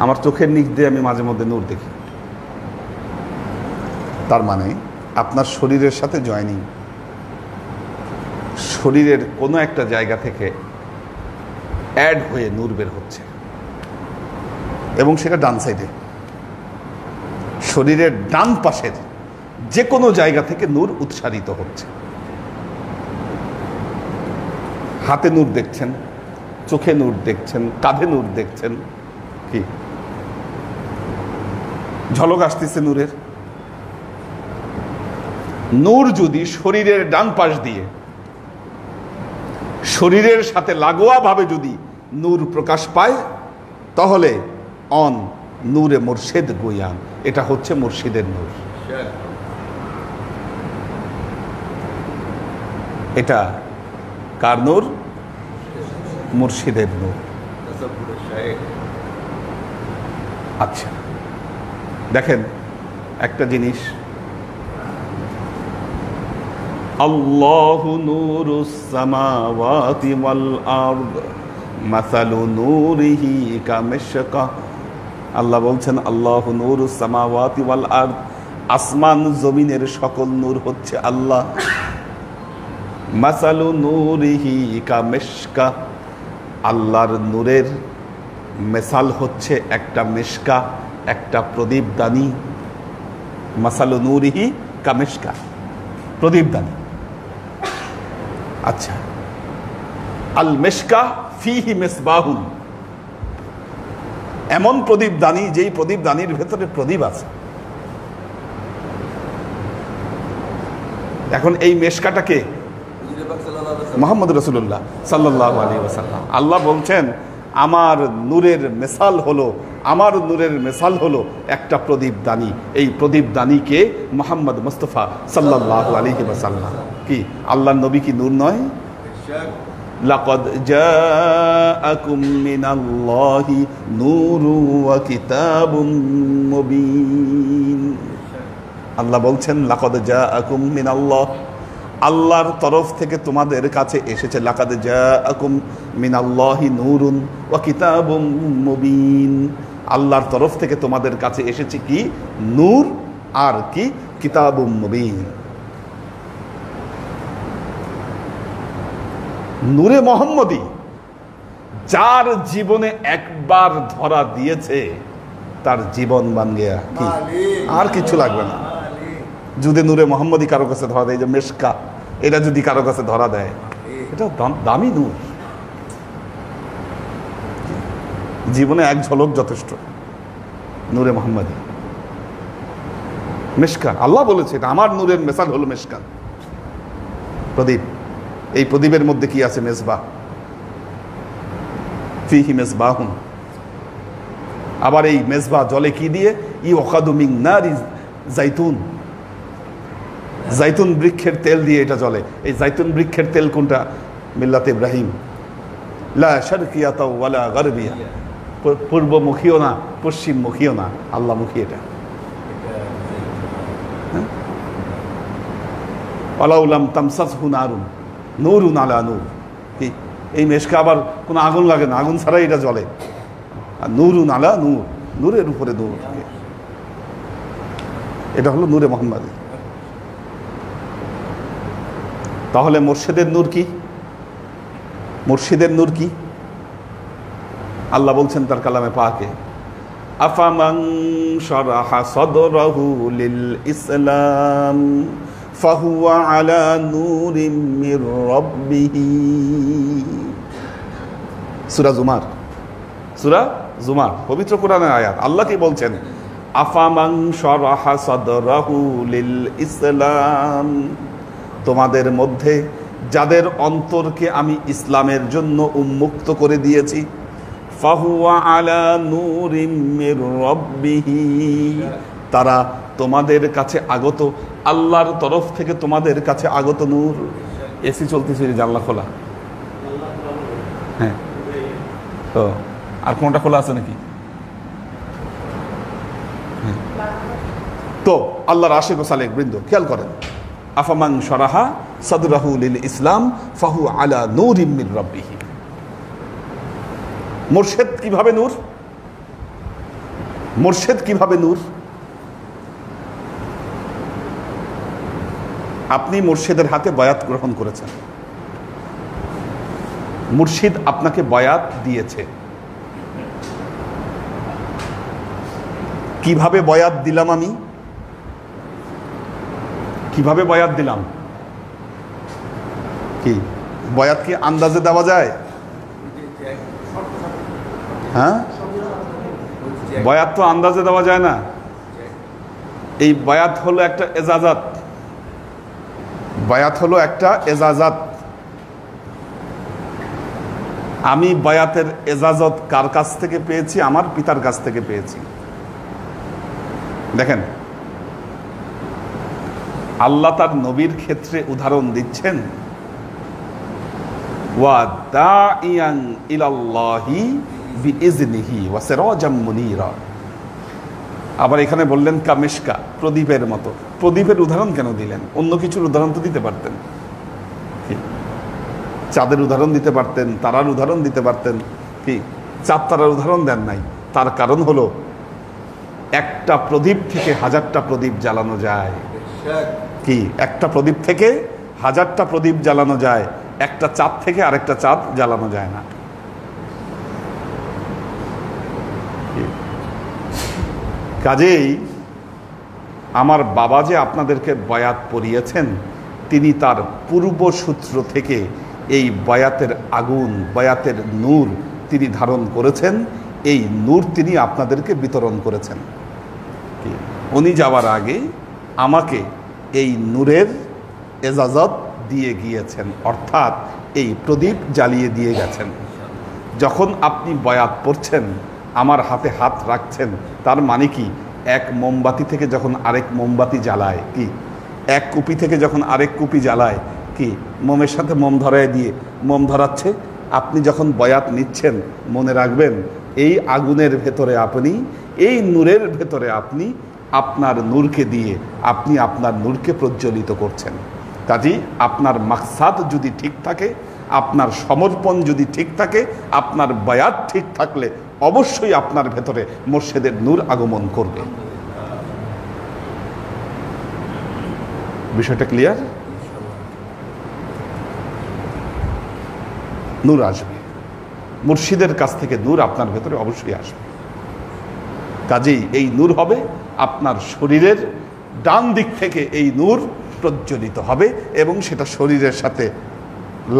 আমার চোখের নিচ দিয়ে আমি মাঝে মধ্যে নূর দেখি। তার মানে আপনার শরীরের সাথে জয়েনিং, শরীরের কোনো একটা জায়গা থেকে অ্যাড হয়ে নূর বের হচ্ছে, এবং সেটা ডান সাইডে, শরীরের ডান পাশের যে কোনো জায়গা থেকে নূর উৎসারিত হচ্ছে। হাতে নূর দেখছেন, চোখে নূর দেখছেন, কাঁধে নূর দেখছেন, কি ঝলক আসতেছে নূরের। নূর যদি শরীরের ডান পাশ দিয়ে শরীরের সাথে লাগোয়া ভাবে যদি নূর প্রকাশ পায়, তাহলে অন নূরে মুর্শিদ গুয়ান, এটা হচ্ছে মুর্শিদের নূর। এটা কার নূর? মুর্শিদের নূর। আচ্ছা দেখেন একটা জিনিস, আল্লাহু নূরুস সামাওয়াতি ওয়াল আরদ মাসালু নূরিহি কামিশকা। আল্লাহ বলছেন আল্লাহু নূরুস সামাওয়াতি ওয়াল আরদ, আসমান জমিনের সকল নূর হচ্ছে আল্লাহ। মাসালু নূরিহি কামিশকা, আল্লাহর নূরের মেসাল হচ্ছে একটা মিশকা, একটা প্রদীপদানি। মাসালু নূরিহি কামিশকা, প্রদীপদানি। আচ্ছা, আল মিশকা ফিহি মিসবাহুন, এমন প্রদীপদানি যেই প্রদীপদানির ভেতরে প্রদীপ আছে। এখন এই মেশকাটাকে মুহাম্মদ রাসূলুল্লাহ সাল্লাল্লাহু আলাইহি ওয়াসাল্লাম। আল্লাহ বলছেন আমার নূরের মিসাল হলো, আমার নূরের মিসাল হলো একটা প্রদীপদানি। এই প্রদীপদানিকে মুহাম্মদ মুস্তাফা সাল্লাল্লাহু আলাইহি ওয়াসাল্লাম। কি আল্লাহর নবী কি নূর নয়? লাকাদ জাআকুম মিনাল্লাহি নূরুন ওয়া কিতাবুম মুবিন। আল্লাহ বলছেন লাকাদ জাআকুম মিনাল্লাহ, আল্লাহর তরফ থেকে তোমাদের কাছে এসেছে। লাকাদ জাআকুম মিনাল্লাহি নূরুন ওয়া কিতাবুম মুবিন, আল্লাহর তরফ থেকে তোমাদের কাছে এসেছে কি? নূর আর কি? কিতাবুম মুবিন। নূরে মোহাম্মদী যার জীবনে একবার ধরা দিয়েছে তার জীবন বান গেয়া, কি আর কিছু লাগবে না। যদি নূরে মোহাম্মদী কারো কাছে ধরা দেয়, যে মেশকা, এটা যদি কারো কাছে ধরা দেয়, এটা দামি নূর। জীবনে এক ঝলক যথেষ্ট। নূরে মোহাম্মদী মেশকা, আল্লাহ বলেছে এটা আমার নূরের মেসাল হলো মেশকা, প্রদীপ। এই প্রদীপের মধ্যে কি আছে? মেজবাহ, ফিহি মেজবাহুন। আবার এই মেজবাহ জলে কি দিয়ে? ইউকাদু মিন নারি জাইতুন, জাইতুন বৃক্ষের তেল দিয়ে এটা জ্বলে। এই জাইতুন বৃক্ষের তেল কোনটা? মিল্লাত ইব্রাহিম। লা শারকিয়াতা ওয়ালা গারবিয়া, পূর্বমুখীও না পশ্চিমমুখীও না, আল্লাহমুখী এটা। ওয়ালাউলাম তামসাসহু নারুন নূরুন আলা নূর। কি এই মেশকা আবার কোনো আগুন লাগে না, আগুন ছাড়াই এটা জ্বলে। আর নূরুন আলা নূর, নূরের উপরে নূর থাকে। এটা হলো নূরে মোহাম্মদী। তাহলে মুর্শিদের নূর কি? মুর্শিদের নূর কি? আল্লাহ বলছেন তার কালামে পাকে, আফামান শারাহা সাদরাহু লিল ইসলাম ফাহুয়া আলা নূরিম মির রাব্বিহি। সূরা জুমার, সূরা জুমার পবিত্র কোরআনের আয়াত। আল্লাহ কি বলছেন? আফামান শারাহা সাদরাহু লিল ইসলাম, তোমাদের মধ্যে যাদের অন্তরকে আমি ইসলামের জন্য উন্মুক্ত করে দিয়েছি, ফাহুয়া আলা নূরিম মির রাব্বিহি, তারা তোমাদের কাছে আগত আল্লাহর তরফ থেকে তোমাদের কাছে আগত নূর। এসি চলতেছে, জানলা খোলা, হ্যাঁ তো আর কোনটা খোলা আছে নাকি? তো আল্লাহর আশিক ও সালেক বৃন্দ খেয়াল করেন, আফামান শরাহা সাদরাহু লিল ইসলাম ফাহু আলা নূরিম মির রাব্বিহি। মুর্শিদ কিভাবে নূর? মুর্শিদ কিভাবে নূর? আপনি মুর্শিদের হাতে বয়াত গ্রহণ করেছেন, মুর্শিদ আপনাকে বয়াত দিয়েছে। কিভাবে বয়াত দিলাম আমি? কিভাবে বয়াত দিলাম? কি বয়াত কি আন্দাজে দেওয়া যায়? হ্যাঁ, বয়াত তো আন্দাজে দেওয়া যায় না। এই বয়াত হলো একটা এজাজাত, বয়াত হলো একটা এজাজাত। আমি বয়াতের এজাজত কার কাছ থেকে পেয়েছি? আমার পিতার কাছ থেকে পেয়েছি। দেখেন, আল্লাহ তার নবীর ক্ষেত্রে উদাহরণ দিচ্ছেন, ওয়া দাইয়ান ইলাল্লাহি বিইজনিহি ওয়া সিরাজাম মুনীরা। আবার এখানে বললেন কামিশকা, প্রদীপের মতো। প্রদীপের উদাহরণ কেন দিলেন? অন্য কিছুর উদাহরণ তো দিতে পারতেন, চাঁদের উদাহরণ দিতে পারতেন, তারার উদাহরণ দিতে পারতেন। কি চাঁদ তারার উদাহরণ দেন নাই? তার কারণ হলো একটা প্রদীপ থেকে হাজারটা প্রদীপ জ্বালানো যায়। কি একটা প্রদীপ থেকে হাজারটা প্রদীপ জ্বালানো যায়, একটা চাঁদ থেকে আরেকটা চাঁদ জ্বালানো যায় না। কাজেই আমার বাবা যে আপনাদেরকে বয়াত পড়িয়েছেন, তিনি তার পূর্বসূত্র থেকে এই বয়াতের আগুন, বয়াতের নূর তিনি ধারণ করেছেন। এই নূর তিনি আপনাদেরকে বিতরণ করেছেন। উনি যাওয়ার আগে আমাকে এই নূরের এজাজত দিয়ে গিয়েছেন, অর্থাৎ এই প্রদীপ জ্বালিয়ে দিয়ে গেছেন। যখন আপনি বয়াত পড়ছেন, আমার হাতে হাত রাখছেন, তার মানে কি এক মোমবাতি থেকে যখন আরেক মোমবাতি জ্বালায়, কি এক কুপি থেকে যখন আরেক কুপি জ্বালায়, কি মোমের সাথে মোম ধরায় দিয়ে মোম ধরাচ্ছে। আপনি যখন বয়াত নিচ্ছেন, মনে রাখবেন এই আগুনের ভেতরে আপনি, এই নূরের ভেতরে আপনি আপনার নূরকে দিয়ে আপনি আপনার নূরকে প্রজ্বলিত করছেন। কাজেই আপনার মাকসাদ যদি ঠিক থাকে, আপনার সমর্পণ যদি ঠিক থাকে, আপনার বয়াত ঠিক থাকলে অবশ্যই আপনার ভেতরে মুর্শিদের নূর আগমন করবে। বিষয়টা ক্লিয়ার? নূর আসবে, মুর্শিদের কাছ থেকে নূর আপনার ভেতরে অবশ্যই আসবে। কাজেই এই নূর হবে আপনার শরীরের ডান দিক থেকে, এই নূর প্রজ্বলিত হবে এবং সেটা শরীরের সাথে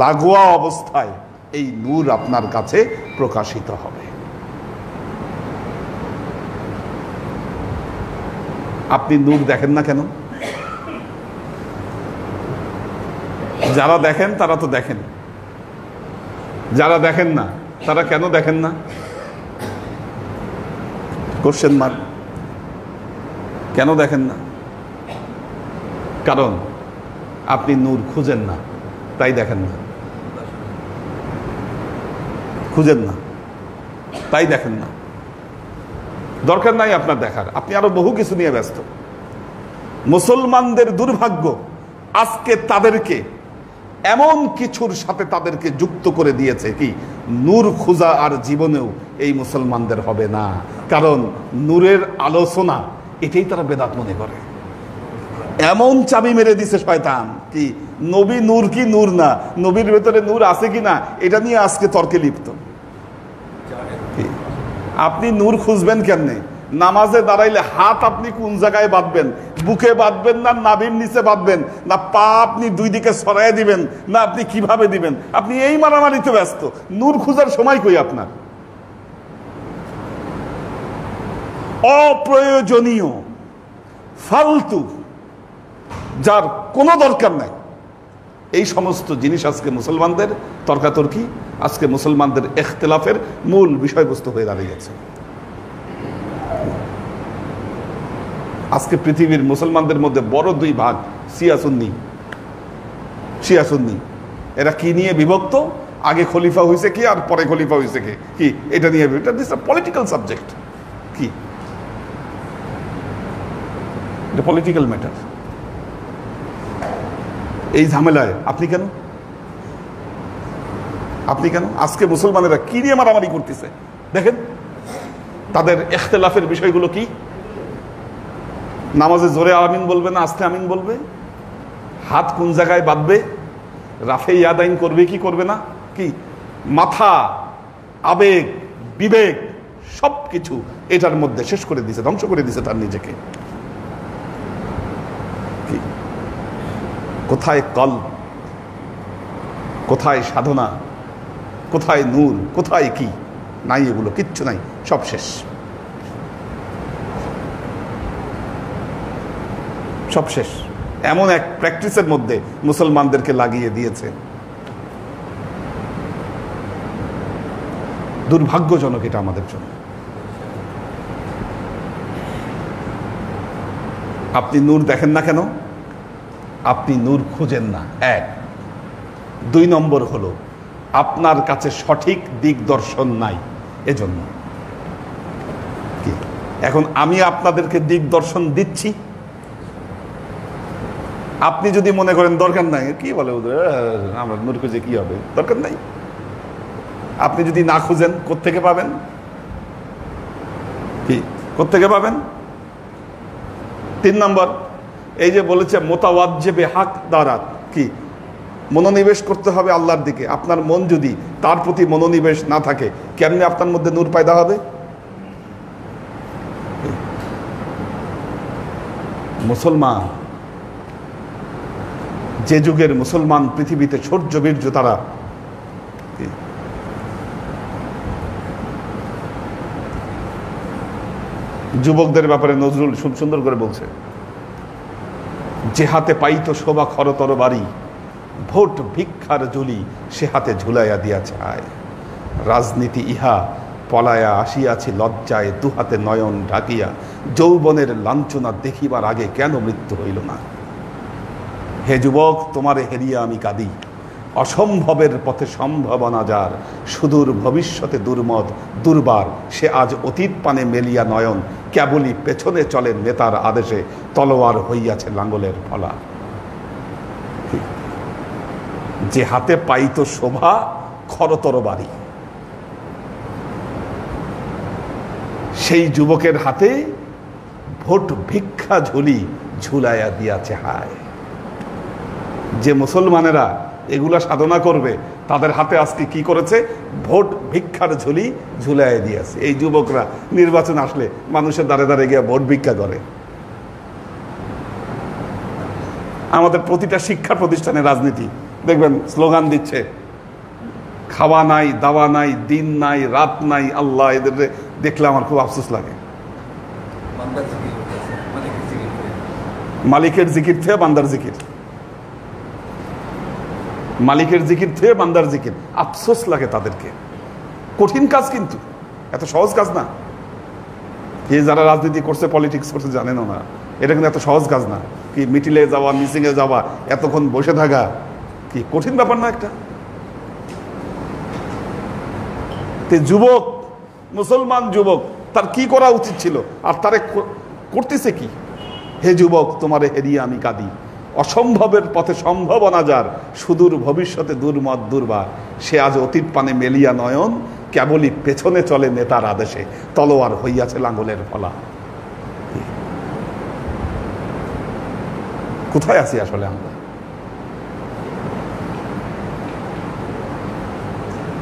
লাগোয়া অবস্থায় এই নূর আপনার কাছে প্রকাশিত হবে। আপনি নূর দেখেন না কেন? যারা দেখেন তারা তো দেখেন, যারা দেখেন না তারা কেন দেখেন না? Question mark. কেন দেখেন না? কারণ আপনি নূর খুঁজেন না, তাই দেখেন না। খুঁজেন না তাই দেখেন না। দরকার নাই আপনার দেখার, আপনি আরো বহু কিছু নিয়ে ব্যস্ত। মুসলমানদের দুর্ভাগ্য, আজকে তাদেরকে এমন কিছুর সাথে তাদেরকে যুক্ত করে দিয়েছে, কি নূর খুঁজা আর জীবনেও এই মুসলমানদের হবে না। কারণ নূরের আলোচনা, এটাই তারা বেদাত মনে করে। এমন চাবি মেরে দিছে শয়তান, কি নবী নূর কি নূর না, নবীর ভেতরে নূর আছে কি না, এটা নিয়ে আজকে তর্কে লিপ্ত। আপনি নূর খুঁজবেন কেমনে? নামাজে দাঁড়াইলে হাত আপনি কোন জায়গায় বাঁধবেন? বুকে বাঁধবেন না নাভির নিচে বাঁধবেন, না পা আপনি দুই দিকে সরাই দিবেন, না আপনি কিভাবে দিবেন? আপনি এই মারামারিতে ব্যস্ত, নূর খুঁজার সময় কই আপনার? অপ্রয়োজনীয় ফালতু, যার কোনো দরকার নাই, এই সমস্ত জিনিস আজকে মুসলমানদের তর্কাতর্কি, আজকে মুসলমানদের ইখতিলাফের মূল বিষয়বস্তু হয়ে দাঁড়িয়েছে। আজকে পৃথিবীর মুসলমানদের মধ্যে বড় দুই ভাগ, শিয়া সুন্নি। শিয়া সুন্নি এরা কি নিয়ে বিভক্ত? আগে খলিফা হয়েছে কি আর পরে খলিফা হয়েছে কি, এটা নিয়ে পলিটিক্যাল সাবজেক্ট। কি এটা পলিটিক্যাল ম্যাটার। এই ঝামেলায় আপনি কেন আজকে মুসলমানেরা কি নিয়ে মারামারি করতেছে দেখেন। তাদের ইখতিলাফের বিষয়গুলো কি? নামাজে জোরে আমিন বলবে না আস্তে আমিন বলবে? হাত কোন জায়গায় বাঁধবে? রাফে ইয়াদাইন করবে কি করবে না? কি মাথা, আবেগ, বিবেক সবকিছু এটার মধ্যে শেষ করে দিয়েছে, ধ্বংস করে দিয়েছে তার নিজেকে। কি কোথায় কল, কোথায় সাধনা, কোথায় নূর, কোথায় কি নাই? এগুলো কিচ্ছু নাই, সব শেষ, সব শেষ। এমন এক প্র্যাকটিসের মধ্যে মুসলমানদেরকে লাগিয়ে দিয়েছে, দুর্ভাগ্যজনক এটা আমাদের জন্য। আপনি নূর দেখেন না কেন? আপনি নূর খুঁজেন না, এক। দুই নম্বর হলো আপনার কাছে সঠিক দিকদর্শন নাই, এজন্য। কি এখন আমি আপনাদেরকে দিকদর্শন দিচ্ছি, আপনি যদি মনে করেন দরকার নাই, কি বলে আমরা নূর খুঁজে কি হবে, দরকার নাই। আপনি যদি না খুঁজেন কোত্থেকে পাবেন? কি কোত্থেকে পাবেন? তিন নম্বর, এই যে বলেছে মোতাওয়াজ্জেবে হক দারাত, কি মনোনিবেশ করতে হবে আল্লাহর দিকে। আপনার মন যদি তার প্রতি মনোনিবেশ না থাকে, কেমনে আপনার মধ্যে নূর পয়দা হবে? মুসলমান, যে যুগের মুসলমান পৃথিবীতে শৌর্য বীর্য, তারা যুবকদের ব্যাপারে নজরুল খুব সুন্দর করে বলছে, যে হাতে পাইত শোভা খরতর বাড়ি, ভোট ভিক্ষার জুলি সে হাতে ঝুলাইয়া দিয়াছে আয়। রাজনীতি ইহা পলায়া আসিয়াছে লজ্জায়, দুহাতে নয়ন ঢাকিয়া, যৌবনের লাঞ্ছনা দেখিবার আগে কেন মৃত্যু হইল না। হে যুবক, তোমারে হেরিয়া আমি কাঁদি, অসম্ভবের পথে সম্ভাবনা যার, সুদূর ভবিষ্যতে দুর্মদ দুর্বার, সে আজ অতীত পানে মেলিয়া নয়ন, কেবলই পেছনে চলে নেতার আদেশে, তলোয়ার হইয়াছে লাঙ্গলের ফলা। যে হাতে পাইত শোভা খরতর বাড়ি, সেই যুবকের হাতে ভোট ভিক্ষা ঝুলি ঝুলাইয়া দিয়াছে হায়। যে মুসলমানেরা এগুলা সাধনা করবে, তাদের হাতে আজকে কি করেছে? ভোট ভিক্ষার ঝুলি ঝুলাইয়া দিয়েছে। এই যুবকরা নির্বাচন আসলে মানুষের দ্বারে দ্বারে গিয়ে ভোট ভিক্ষা করে। আমাদের প্রতিটা শিক্ষা প্রতিষ্ঠানে রাজনীতি দেখবেন স্লোগান দিচ্ছে, খাওয়া নাই, দাওয়া নাই, দিন নাই, রাত নাই। আল্লাহ, এদের দেখলে আমার খুব আফসোস লাগে। মালিকের জিকির থেকে বান্দার জিকির, মালিকের জিকির থেকে বান্দার জিকির। আফসোস লাগে তাদেরকে। কঠিন কাজ, কিন্তু এত সহজ কাজ না। কে যারা রাজনীতি করছে, পলিটিক্স করছে, জানেনও না এটা কিন্তু এত সহজ কাজ না। কি মিটিলে যাওয়া, মিটিংয়ে যাওয়া, এতক্ষণ বসে থাকা, কি কঠিন ব্যাপার না একটা? যুবক, মুসলমান যুবক, তার কি করা উচিত ছিল, আর তারে করতেছে কি? হে যুবক, তোমারে হেরিয়ে আমি কাঁদি, অসম্ভবের পথে সম্ভাবনা যার, সুদূর ভবিষ্যতে দুর্মদ দুর্বার, সে আজ অতীত পানে মেলিয়া নয়ন, কেবলই পেছনে চলে নেতার আদেশে, তলোয়ার হইয়াছে লাঙ্গলের ফলা। কোথায় আছি আসলে আমরা?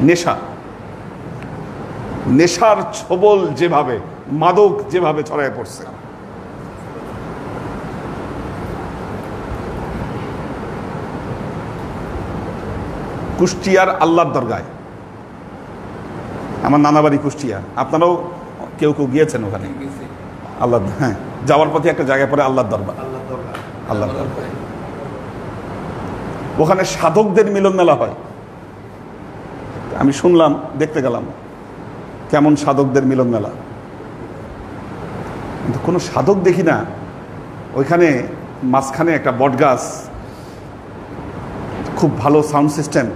নেশা, নেশার ছবল যেভাবে, মাদক যেভাবে ছড়ায় পড়ছে, কুষ্টিয়ার আল্লাহর দরগায়, আমার নানা বাড়ি কুষ্টিয়া, আপনারাও কেউ কেউ গিয়েছেন ওখানে। আল্লাহ, হ্যাঁ, যাওয়ার পথে একটা জায়গায় পরে আল্লাহর দরবার, আল্লাহর দরবার। ওখানে সাধকদের মিলন মেলা হয়। আমি শুনলাম, দেখতে গেলাম কেমন সাধকদের মিলন মেলা, কিন্তু কোনো সাধক দেখি না ওইখানে মাঝখানে একটা বট গাছ, খুব ভালো সাউন্ড সিস্টেম,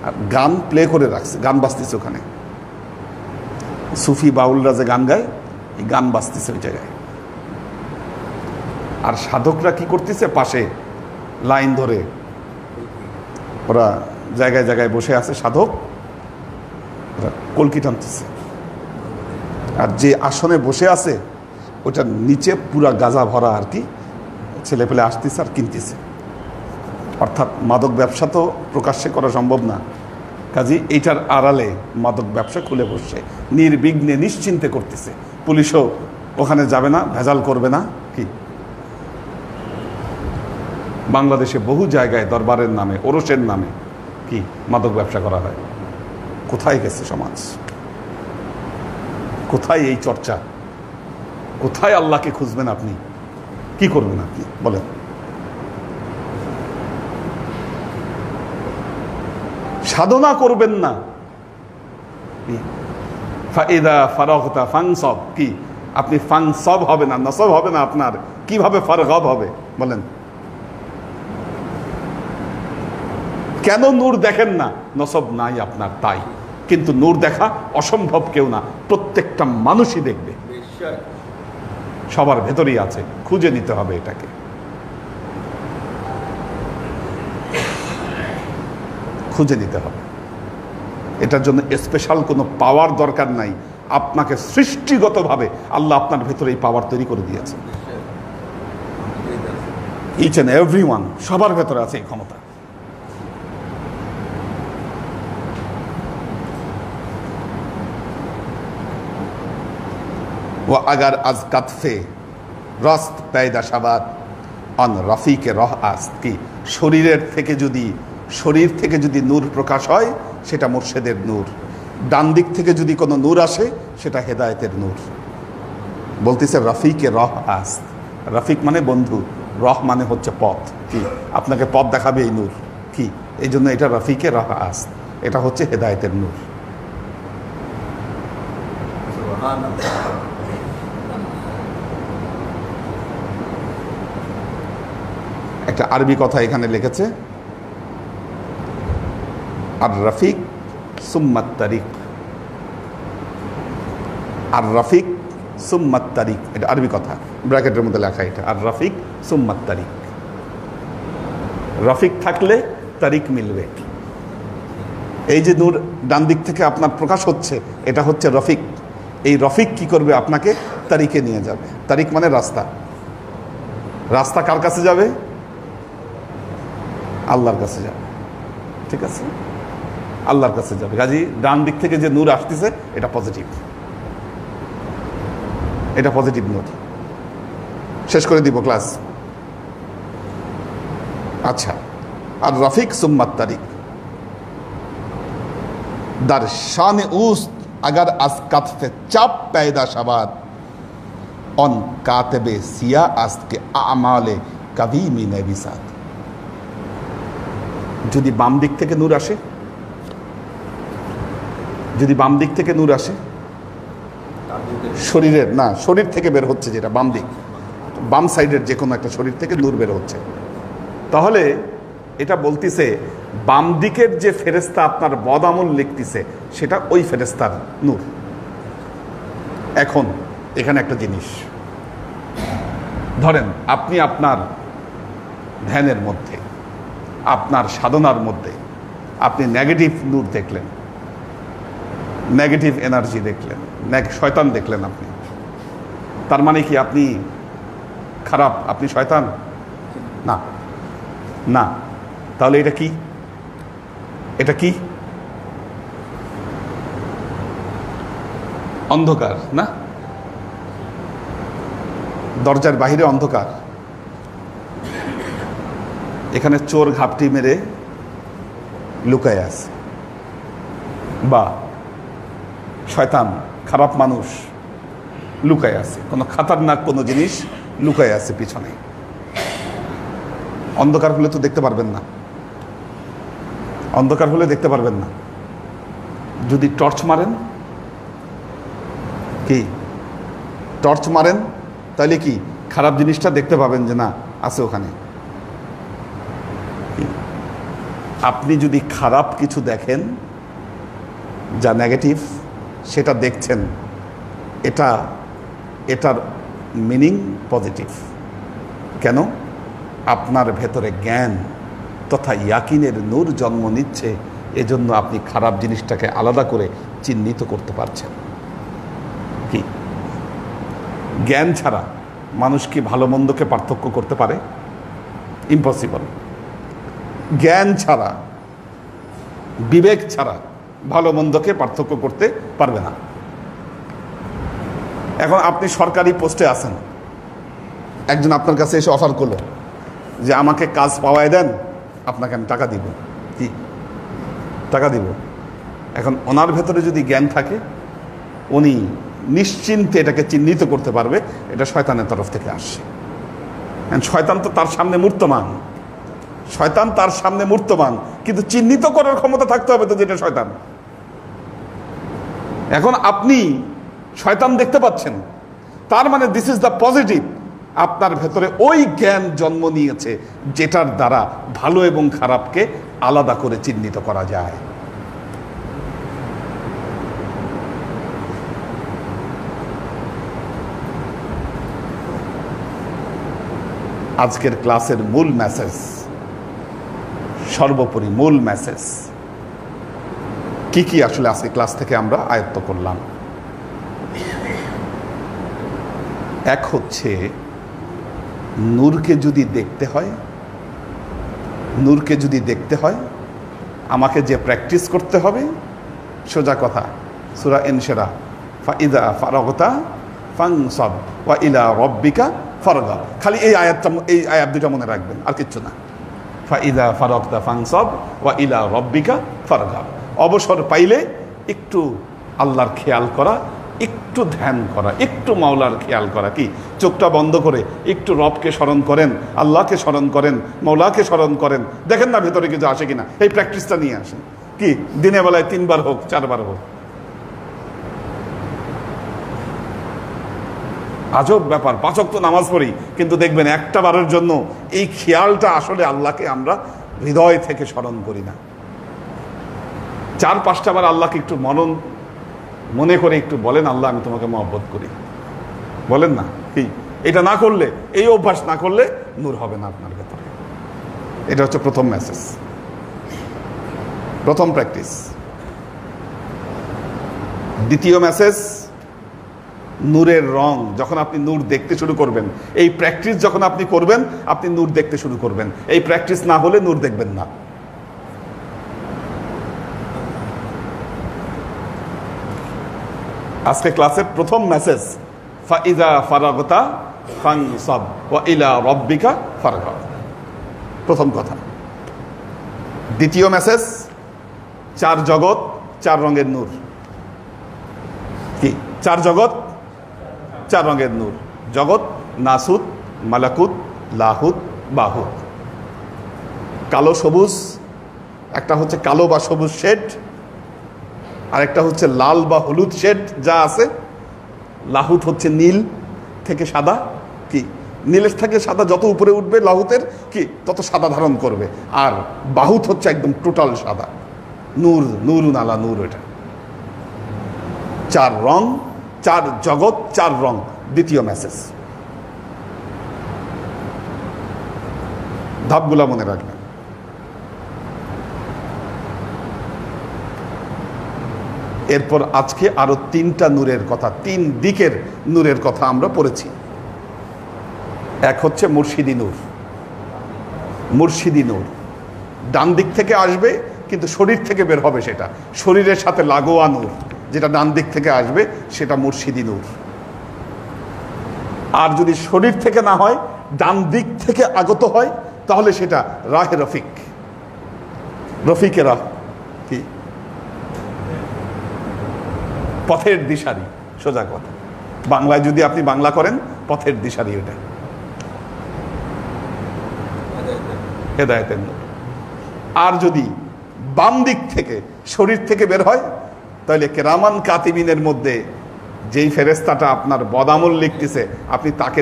আর গান প্লে করে রাখছে, গান বাজতেছে ওখানে। সুফি বাউলরা যে গান গায়, এই গান বাজতেছে ওই জায়গায়। আর সাধকরা কি করতেছে, পাশে লাইন ধরে ওরা জায়গায় জায়গায় বসে আছে সাধক, ওরা কলকি টানতেছে। আর যে আসনে বসে আছে ওটার নিচে পুরা গাঁজা ভরা আর কি ছেলে পেলে আসতেছে আর কিনতেছে। অর্থাৎ মাদক ব্যবসা তো প্রকাশ্যে করা সম্ভব না, কাজে এইটার আড়ালে মাদক ব্যবসা খুলে বসছে, নির্বিঘ্নে নিশ্চিন্তে করতেছে। পুলিশও ওখানে যাবে না, ভেজাল করবে না। কি বাংলাদেশে বহু জায়গায় দরবারের নামে, ওরসের নামে কি মাদক ব্যবসা করা হয়। কোথায় গেছে সমাজ? কোথায় এই চর্চা? কোথায় আল্লাহকে খুঁজবেন আপনি? কি করবেন আপনি বলেন? সাধনা করবেন না, ফাইদা ফারাগতা ফানসব, কি আপনি ফানসব হবে না, নসব হবে না আপনার, কিভাবে ফারগব হবে বলেন? কেন নূর দেখেন না? নসব নাই আপনার, তাই। কিন্তু নূর দেখা অসম্ভব কেউ না, প্রত্যেকটা মানুষই দেখবে, সবার ভেতরেই আছে, খুঁজে নিতে হবে এটাকে। খুঁজে নিতে হবে। এটার জন্য স্পেশাল কোনো পাওয়ার দরকার নাই, আপনাকে সৃষ্টিগতভাবে আল্লাহ আপনার ভেতরে এই পাওয়ার তৈরি করে দিয়েছে। ইচ অ্যান্ড এভরিওয়ান, সবার ভেতরে আছে এই ক্ষমতা। ও আগার আজ কাতফে রস্ত पैदा শাবাত অন রফিকে রহ আস্ত, কি শরীর থেকে যদি নূর প্রকাশ হয় সেটা মুর্শেদের নূর, ডান দিক থেকে যদি কোনো নূর আসে সেটা হেদায়েতের নূর। বলতেছে রফিকে রহ আস্ত, রফিক মানে বন্ধু, রহ মানে হচ্ছে পথ, কি আপনাকে পথ দেখাবে এই নূর, কি এই জন্য এটা রফিকে রহ আস্ত, এটা হচ্ছে হেদায়েতের নূর। একটা আরবি কথা এখানে লিখেছে, আর রফিক সুম্মাত তারিক, আর রফিক সুম্মাত তারিক, এটা আরবি কথা, ব্র্যাকেটের মধ্যে লেখা এটা, আর রফিক সুম্মাত তারিক। রফিক থাকলে তারিক মিলবে। এই যে নূর ডান দিক থেকে আপনার প্রকাশ হচ্ছে, এটা হচ্ছে রফিক। এই রফিক কি করবে? আপনাকে তারিকে নিয়ে যাবে। তারিক মানে রাস্তা। রাস্তা কার কাছে যাবে? আল্লাহর কাছে যাবে, ঠিক আছে? আল্লাহর কাছে যাবে। কাজী ডান দিক থেকে যে নূর আসতেছে এটা পজিটিভ, এটা পজিটিভ নূর। শেষ করে দিব ক্লাস। আচ্ছা, আর রফিক সুম্মাত তারিক দার শানে উস্ত अगर अस कत्फ चप पैदा शबाद অন কাতেবে সিয়া আস্ত কে আমালে কবি মিনে বিসাত। যদি বাম দিক থেকে নূর আসে, যদি বাম দিক থেকে নূর আসে, শরীরের না, শরীর থেকে বের হচ্ছে যেটা বাম দিক, বাম সাইডের যে কোনো একটা শরীর থেকে নূর বের হচ্ছে, তাহলে এটা বলতিছে বাম দিকের যে ফেরেস্তা আপনার বদামল লিখতেছে সেটা ওই ফেরেস্তার নূর। এখন এখানে একটা জিনিস ধরেন, আপনি আপনার ধ্যানের মধ্যে, আপনার সাধনার মধ্যে আপনি নেগেটিভ নূর দেখলেন, নেগেটিভ এনার্জি দেখলেন, শয়তান দেখলেন আপনি, তার মানে কি আপনি খারাপ, আপনি শয়তান? না, না। তাহলে এটা কি? এটা কি? অন্ধকার না? দরজার বাহিরে অন্ধকার, এখানে চোর ঘাপটি মেরে লুকায় আছে, বা শয়তান খারাপ মানুষ লুকায় আছে, কোনো খাতারনাক কোনো জিনিস লুকায় আছে পিছনে। অন্ধকার হলে তো দেখতে পারবেন না, অন্ধকার হলে দেখতে পারবেন না। যদি টর্চ মারেন, কি টর্চ মারেন, তাহলে কি খারাপ জিনিসটা দেখতে পাবেন যে না আছে ওখানে। আপনি যদি খারাপ কিছু দেখেন যা নেগেটিভ, সেটা দেখছেন, এটার মিনিং পজিটিভ। কেন? আপনার ভেতরে জ্ঞান তথা ইয়াকিনের নূর জন্ম নিচ্ছে, এজন্য আপনি খারাপ জিনিসটাকে আলাদা করে চিহ্নিত করতে পারছেন। কি জ্ঞান ছাড়া মানুষ কি ভালো মন্দকে পার্থক্য করতে পারে? ইম্পসিবল। জ্ঞান ছাড়া, বিবেক ছাড়া ভালো মন্দকে পার্থক্য করতে পারবে না। এখন আপনি সরকারি পোস্টে আছেন, একজন আপনার কাছে এসে অফার করলো যে আমাকে কাজ পাওয়ায় দেন, আপনাকে আমি টাকা দিব। কি টাকা দিব? এখন ওনার ভেতরে যদি জ্ঞান থাকে, উনি নিশ্চিন্তে এটাকে চিহ্নিত করতে পারবে এটা শয়তানের তরফ থেকে আসছে। শয়তান তো তার সামনে মূর্তমান, শয়তান তার সামনে মূর্তমান, কিন্তু চিহ্নিত করার ক্ষমতা থাকতে হবে তো যেটা শয়তান। এখন আপনি শয়তান দেখতে পাচ্ছেন, তার মানে দিস ইজ দ্য পজিটিভ। আপনার ভেতরে ওই জ্ঞান জন্ম নিয়েছে যেটার দ্বারা ভালো এবং খারাপকে আলাদা করে চিহ্নিত করা যায়। আজকের ক্লাসের মূল মেসেজ, সর্বোপরি মূল মেসেজ কি কি আসলে আজকে ক্লাস থেকে আমরা আয়ত্ত করলাম? এক হচ্ছে নূরকে যদি দেখতে হয়, আমাকে যে প্র্যাকটিস করতে হবে, সোজা কথা সূরা ইনশিরাহ, ফাইদা ফারাগতা ফানসাব ওয়া ইলা রাব্বিকা ফারগাব। খালি এই আয়াত দুটো মনে রাখবেন, আর কিচ্ছু না। ফাইদা ফারাগতা ফানসাব ওয়া ইলা রাব্বিকা ফারগাব। অবসর পাইলে একটু আল্লাহর খেয়াল করা, একটু ধ্যান করা, একটু মাওলার খেয়াল করা। কি চোখটা বন্ধ করে একটু রবকে স্মরণ করেন, আল্লাহকে স্মরণ করেন, মাওলাকে স্মরণ করেন, দেখেন না ভেতরে কিছু আসে কিনা। এই প্র্যাকটিসটা নিয়ে আসেন। কি দিনে বেলায় 3 বার হোক, 4 বার হোক। আজব ব্যাপার, 5 ওয়াক্ত নামাজ পড়ি, কিন্তু দেখবেন একটা বারের জন্য এই খেয়ালটা আসলে আল্লাহকে আমরা হৃদয় থেকে স্মরণ করি না। 4-5টা বার আল্লাহকে একটু মনে করে একটু বলেন, আল্লাহ আমি তোমাকে মহব্বত করি, বলেন না? কি এটা না করলে, এই অভ্যাস না করলে নূর হবে না আপনার ভেতরে। এটা হচ্ছে প্রথম মেসেজ, প্রথম প্র্যাকটিস। দ্বিতীয় মেসেজ, নূরের রং। যখন আপনি নূর দেখতে শুরু করবেন, এই প্র্যাকটিস যখন আপনি করবেন, আপনি নূর দেখতে শুরু করবেন। এই প্র্যাকটিস না হলে নূর দেখবেন না। আজকে ক্লাসের প্রথম মেসেজ, ফাইজা ফারাগতা ফানসাব ওয়া ইলা রাব্বিকা ফারগাব, প্রথম কথা। দ্বিতীয় মেসেজ, 4 জগৎ 4 রঙের নূর। কি 4 জগৎ 4 রঙের নূর? জগৎ নাসুত, মালাকুত, লাহুত, বাহুত। কালো সবুজ, একটা হচ্ছে কালো বা সবুজ শেড, আরেকটা হচ্ছে লাল বা হলুদ শেড যা আছে। লাহুত হচ্ছে নীল থেকে সাদা। কি নীলের থেকে সাদা যত উপরে উঠবে লাহুতের কি তত সাদা ধারণ করবে। আর বাহুত হচ্ছে একদম টোটাল সাদা। নূর, নূরুন আলা নূর। এটা 4 রং, 4 জগৎ, 4 রং। দ্বিতীয় মেসেজ, ধাপগুলা মনে রাখবেন। এরপর আজকে আরো 3টা নূরের কথা, 3 দিকের নূরের কথা আমরা পড়েছি। এক হচ্ছে মুর্শিদি নূর। মুর্শিদি নূর ডান দিক থেকে আসবে, কিন্তু শরীর থেকে বের হবে। সেটা শরীরের সাথে লাগোয়া নূর, যেটা ডান দিক থেকে আসবে সেটা মুর্শিদি নূর। আর যদি শরীর থেকে না হয়, ডান দিক থেকে আগত হয়, তাহলে সেটা রাহে রফিক, রফিকে রাহ। কি পথের দিশারি, সোজা কথা। বাংলায় যদি আপনি বাংলা করেন, পথের দিশারি ওটা, হেদায়েতের নূর। আর যদি বাম দিক থেকে শরীর থেকে বের হয়, তাহলে কেরামান কাতিবিনের মধ্যে যেই ফেরেশতাটা আপনার বদামল লিখতেছে আপনি তাকে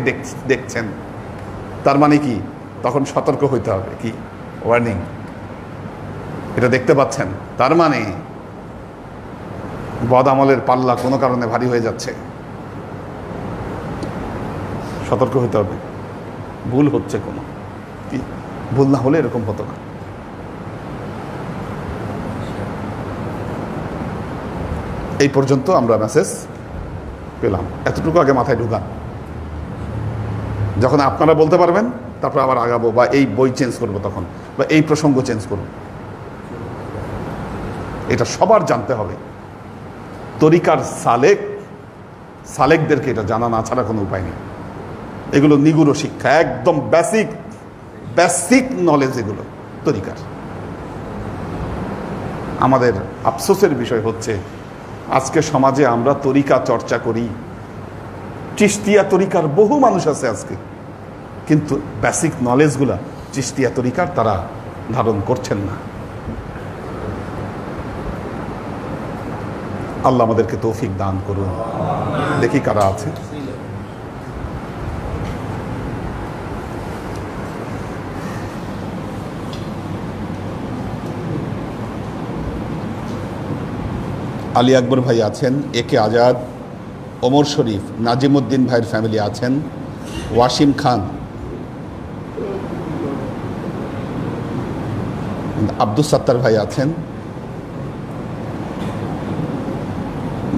দেখছেন, তার মানে কি তখন সতর্ক হইতে হবে, কি ওয়ার্নিং, এটা দেখতে পাচ্ছেন, তার মানে বদামলের পাল্লা কোনো কারণে ভারী হয়ে যাচ্ছে, সতর্ক হইতে হবে, ভুল হচ্ছে কোনো, কি ভুল না হলে এরকম হতো না। এই পর্যন্ত আমরা মেসেজ পেলাম, এতটুকু আগে মাথায় ঢুকান, যখন আপনারা বলতে পারবেন তারপর আবার আগাবো, বা এই বই চেঞ্জ করব তখন, বা এই প্রসঙ্গ চেঞ্জ করব। এটা সবার জানতে হবে, তরিকার সালেকদেরকে এটা জানা না ছাড়া কোনো উপায় নেই। এগুলো নিগুড় শিক্ষা, একদম বেসিক নলেজ এগুলো তরিকার। আমাদের আফসোসের বিষয় হচ্ছে আজকে সমাজে আমরা তরিকা চর্চা করি, চিশতিয়া তরিকার বহু মানুষ আছে আজকে, কিন্তু বেসিক নলেজগুলা চিশতিয়া তরিকার তারা ধারণ করছেন না। আল্লাহ আমাদেরকে তৌফিক দান করুন। দেখি কারা আছে। আলী আকবর ভাই আছেন, একে আজাদ, ওমর শরীফ, নাজিমুদ্দিন ভাইয়ের ফ্যামিলি আছেন, ওয়াসিম খান, আব্দুস সাত্তার ভাই আছেন,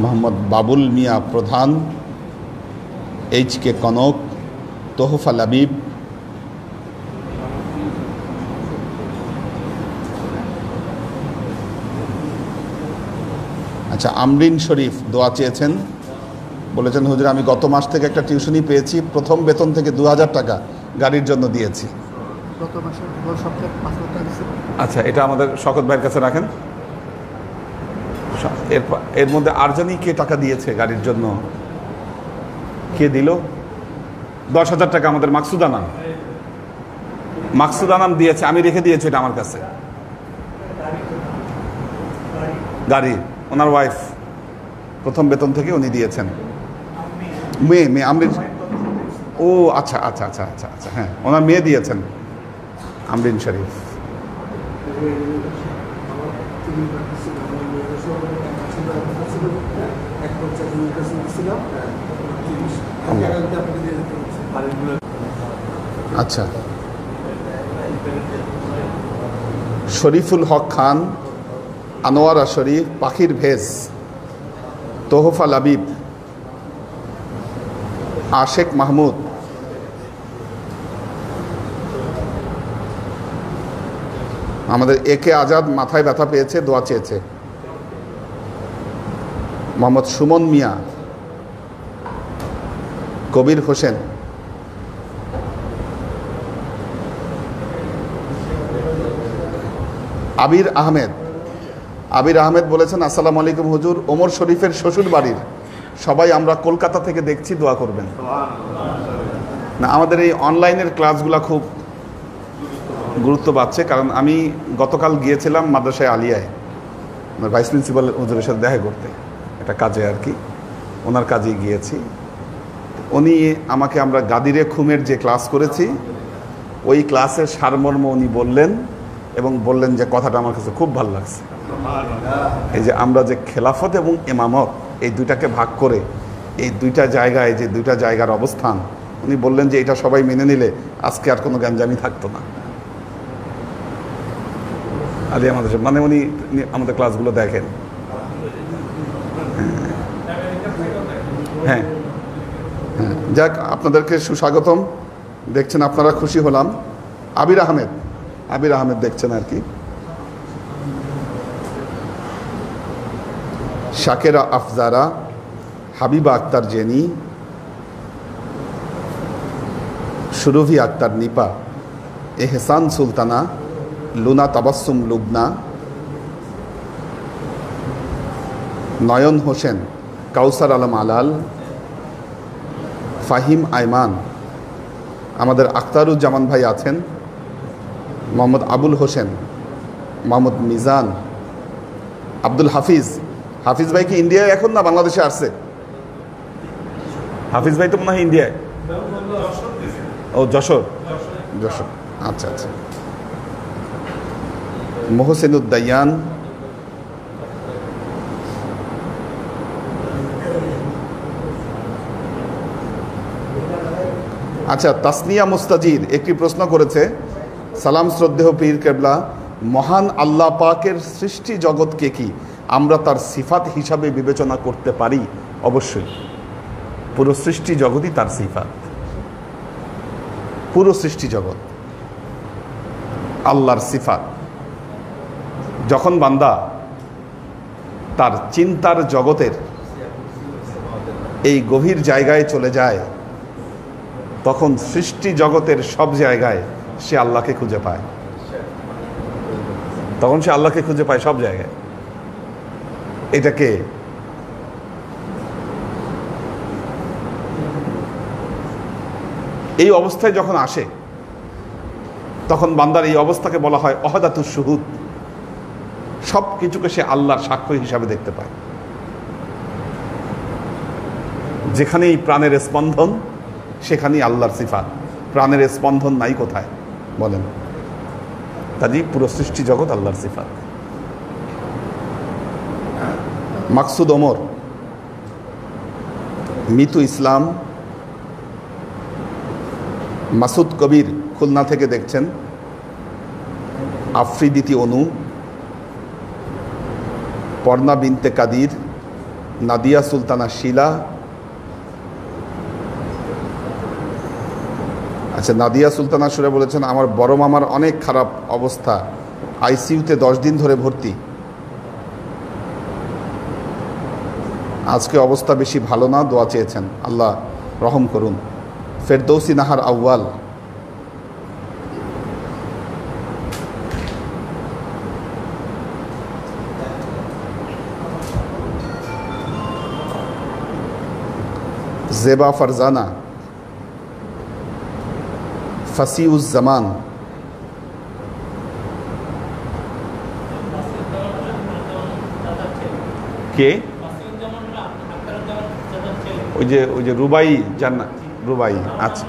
মোহাম্মদ বাবুল মিয়া প্রধান, এইচ.কে কনক, তোহফা লাবিব, আচ্ছা আমরিন শরীফ দোয়া চেয়েছেন, বলেছেন হুজুর আমি গত মাস থেকে একটা টিউশনি পেয়েছি, প্রথম বেতন থেকে 2000 টাকা গাড়ির জন্য দিয়েছি। আচ্ছা এটা আমাদের শকত ভাইয়ের কাছে রাখেন। এর মধ্যে আর জানি কে টাকা দিয়েছে গাড়ির জন্য, কে দিল? 10,000 টাকা আমাদের মাকসুদা নাম দিয়েছে, আমি রেখে দিয়েছি এটা আমার কাছে। গাড়ি ওনার ওয়াইফ প্রথম বেতন থেকে উনি দিয়েছেন। মেয়ে আমরিন, ও আচ্ছা আচ্ছা আচ্ছা আচ্ছা আচ্ছা, হ্যাঁ ওনার মেয়ে দিয়েছেন আমরিন শরীফ। আচ্ছা শরীফুল হক খান, আনোয়ারা শরীফ, পাখির ভেজ, তোহফা লাবিব, আশেক মাহমুদ, আমাদের একে আজাদ মাথায় ব্যথা পেয়েছে, দোয়া চেয়েছে। মোহাম্মদ সুমন মিয়া, কবির হোসেন, আবির আহমেদ বলেছেন আসসালামু আলাইকুম হুজুর, ওমর শরীফের শ্বশুর বাড়ির সবাই আমরা কলকাতা থেকে দেখছি, দোয়া করবেন। না আমাদের এই অনলাইনের ক্লাসগুলো খুব গুরুত্ব পাচ্ছে, কারণ আমি গতকাল গিয়েছিলাম মাদ্রাসায় আলিয়ায় আমার ভাইস প্রিন্সিপাল হুজুরের সাথে দেখা করতে, একটা কাজে আর কি, ওনার কাজে গিয়েছি। উনি আমাকে, আমরা গাদিরে খুমের যে ক্লাস করেছি ওই ক্লাসের সারমর্ম উনি বললেন, এবং বললেন যে কথাটা আমার কাছে খুব ভালো লাগছে, এই যে আমরা যে খেলাফত এবং ইমামত এই দুইটাকে ভাগ করে এই দুইটা জায়গায়, যে দুইটা জায়গার অবস্থান, উনি বললেন যে এটা সবাই মেনে নিলে আজকে আর কোনো গ্যাঞ্জামি থাকতো না। আলী আমাদের মানে উনি আমাদের ক্লাসগুলো দেখেন। হ্যাঁ হ্যাঁ, যাক আপনাদেরকে সুস্বাগতম, দেখছেন আপনারা, খুশি হলাম। আবির আহমেদ দেখছেন আর কি, শাকেরা আফজারা, হাবিবা আক্তার জেনি, সুরভি আক্তার নিপা, এহসান সুলতানা, লুনা তাবাসসুম লুবনা, নয়ন হোসেন, কাউসার আলম আলাল, ফাহিম আইমান, আমাদের আখতারুজ্জামান ভাই আছেন, মোহাম্মদ আবুল হোসেন, মোহাম্মদ মিজান, আব্দুল হাফিজ ভাই কি ইন্ডিয়ায় এখন না বাংলাদেশে আসছে? হাফিজ ভাই তো মনে হয় ইন্ডিয়ায়। ও যশোর, যশোর, আচ্ছা আচ্ছা। মোহসেনুদ্দায়ান, আচ্ছা। তাসনিয়া মুস্তাজির একটি প্রশ্ন করেছে, সালাম শ্রদ্ধেয় পীর কেবলা, মহান আল্লাহ পাকের সৃষ্টি জগৎকে কি আমরা তার সিফাত হিসাবে বিবেচনা করতে পারি? অবশ্যই, পুরো সৃষ্টি জগৎই তার সিফাত। পুরো সৃষ্টি জগৎ আল্লাহর সিফাত। যখন বান্দা তার চিন্তার জগতের এই গভীর জায়গায় চলে যায়, তখন সৃষ্টি জগতের সব জায়গায় সে আল্লাহকে খুঁজে পায়। তখন সে আল্লাহকে খুঁজে পায় সব জায়গায়। এটাকে এই অবস্থায় যখন আসে, তখন বান্দার এই অবস্থাকে বলা হয় অহদাতুস শুহুদ। সব কিছুকে সে আল্লাহর সাক্ষ্য হিসাবে দেখতে পায়। যেখানেই প্রাণের স্পন্দন, সেখানেই আল্লাহর সিফাত। প্রাণের স্পন্দন নাই কোথায় বলেন? কাজেই পুরো সৃষ্টি জগৎ আল্লাহর সিফাত। মাকসুদ ওমর, মিতু ইসলাম, মাসুদ কবির খুলনা থেকে দেখছেন, আফ্রিদিতি অনু, পর্ণা বিনতে কাদির, নাদিয়া সুলতানা শিলা। আচ্ছা, নাদিয়া সুলতানা সুরে বলেছেন, আমার বড় মামার অনেক খারাপ অবস্থা, আইসিইউতে 10 দিন ধরে ভর্তি। আজকে অবস্থা বেশি ভালো না, দোয়া চেয়েছেন, আল্লাহ রহম করুন। ফেরদৌসি নাহার আউয়াল, জেবা ফারজানা, ফাসিউজ জামান, কে? ওই যে রুবাই জান্নাত, রুবাই। আচ্ছা,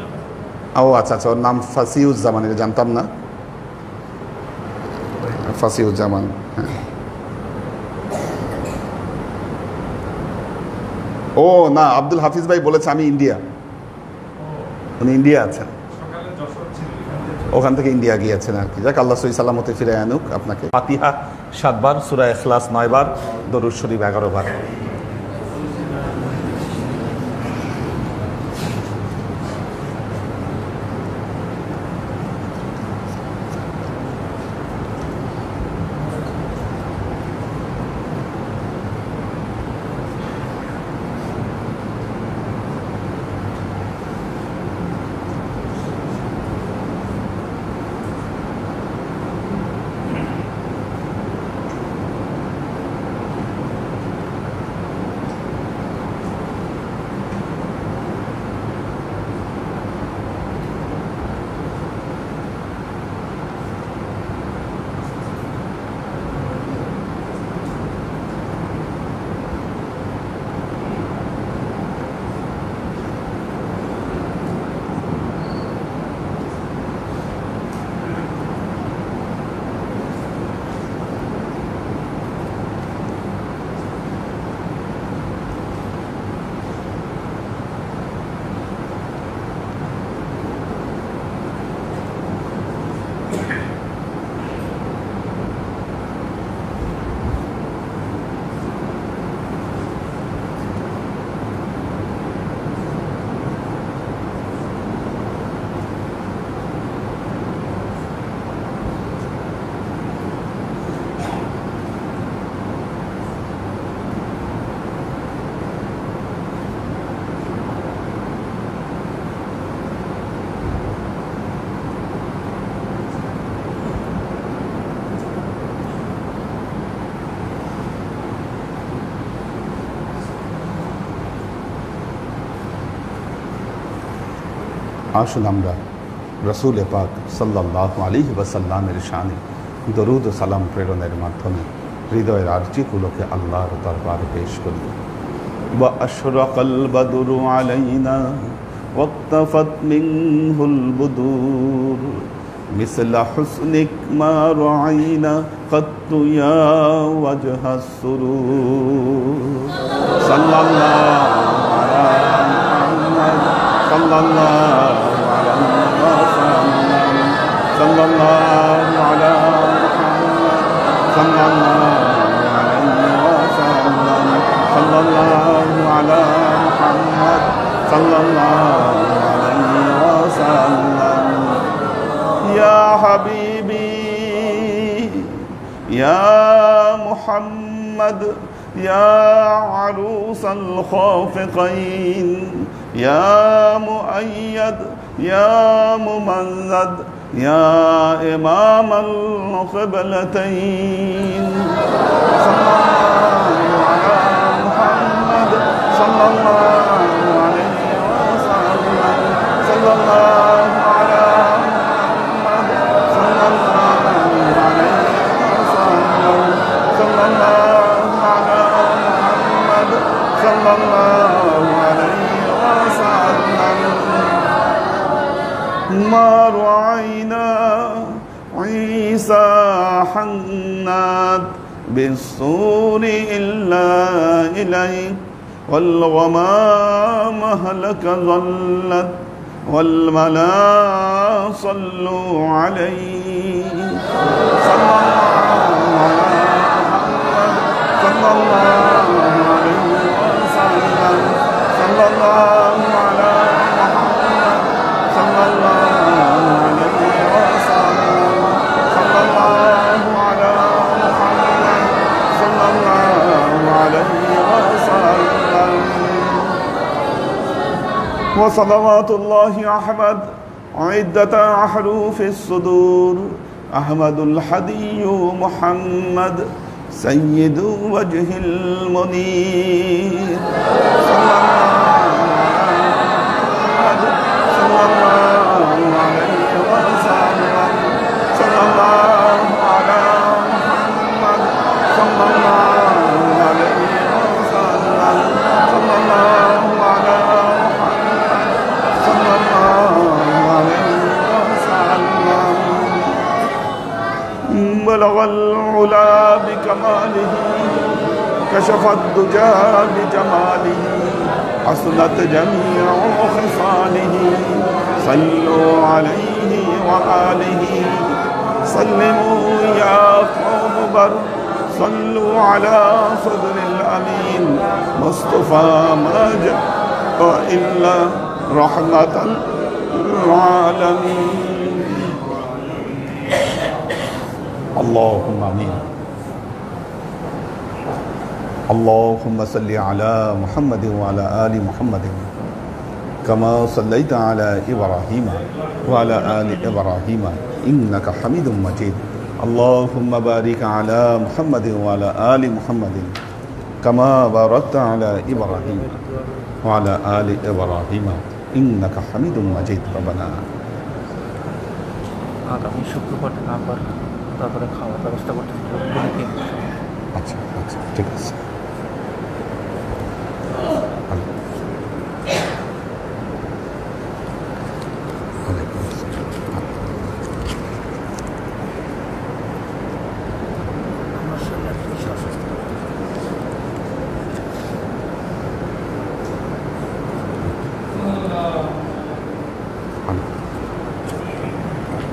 ও আচ্ছা আচ্ছা, ওর নাম ফাসিউজ জামান, এটা জানতাম না। ফাসিউজ জামান, হ্যাঁ। ও না, আব্দুল হাফিজ ভাই বলেছে আমি ইন্ডিয়া। উনি ইন্ডিয়া আছেন, ওখান থেকে ইন্ডিয়া গিয়েছেন আর কি। যাক, আল্লাহ সহি সালামতে ফিরে আনুক আপনাকে। ফাতিহা 7 বার, সূরা ইখলাস 9 বার, দরুদ শরীফ 11 বার। আসুন আমরা রসুল পাক সাল্লাল্লাহু আলাইহি ওয়াসাল্লামের শানে দরুদ ও সালাম প্রেরণের মাধ্যমে হৃদয়ের আরজিগুলোকে আল্লাহর দরবারে পেশ করি। وأشرق البدر علينا واقتفت منه البدور مثل حسنك ما رعينا قط يا وجه السرور صلى الله على محمد صلى الله على وسلم صلى الله على محمد صلى الله عليه وسلم صلى الله على محمد صلى الله عليه وسلم يا حبيبي يا محمد يا عروس الخافقين يا مؤيد يا ممجد يا إمام القبلتين صلى الله على محمد صلى الله عليه وسلم صلى الله على محمد صلى الله عليه وسلم صلى الله على محمد صلى الله عليه وسلم ما رعينا عيسى حنات بالسور إلا إليك والغمام هلك ظلت والملا صلوا عليه صلى الله على محمد صلى الله عليه وسلم صلى الله على محمد صلى الله عليه وسلم صلى الله على محمد صلى الله عليه وسلم وصلوات الله أحمد عدة أحرف الصدور أحمد الحدي محمد سيد وجه المنير صلى الله عليه وسلم صلى الله على محمد صلى الله عليه وسلم صلى الله على محمد صلى الله عليه وسلم بلغ العلا بكماله كشف الدجى بجماله حسنت جميع خصاله صلوا عليه وآله سلموا يا قوم بر صلوا على صدر الأمين مصطفى ما جاء إلا رحمة العالمين اللهم آمين اللهم صل على محمد وعلى آل محمد كما صليت على إبراهيم وعلى آل إبراهيم إنك حميد مجيد اللهم بارك على محمد وعلى آل محمد كما باركت على إبراهيم وعلى آل إبراهيم إنك حميد مجيد ربنا আগামী শুক্রবার আবার তারপরে খাওয়ার ব্যবস্থা করতে আচ্ছা আচ্ছা ঠিক আছে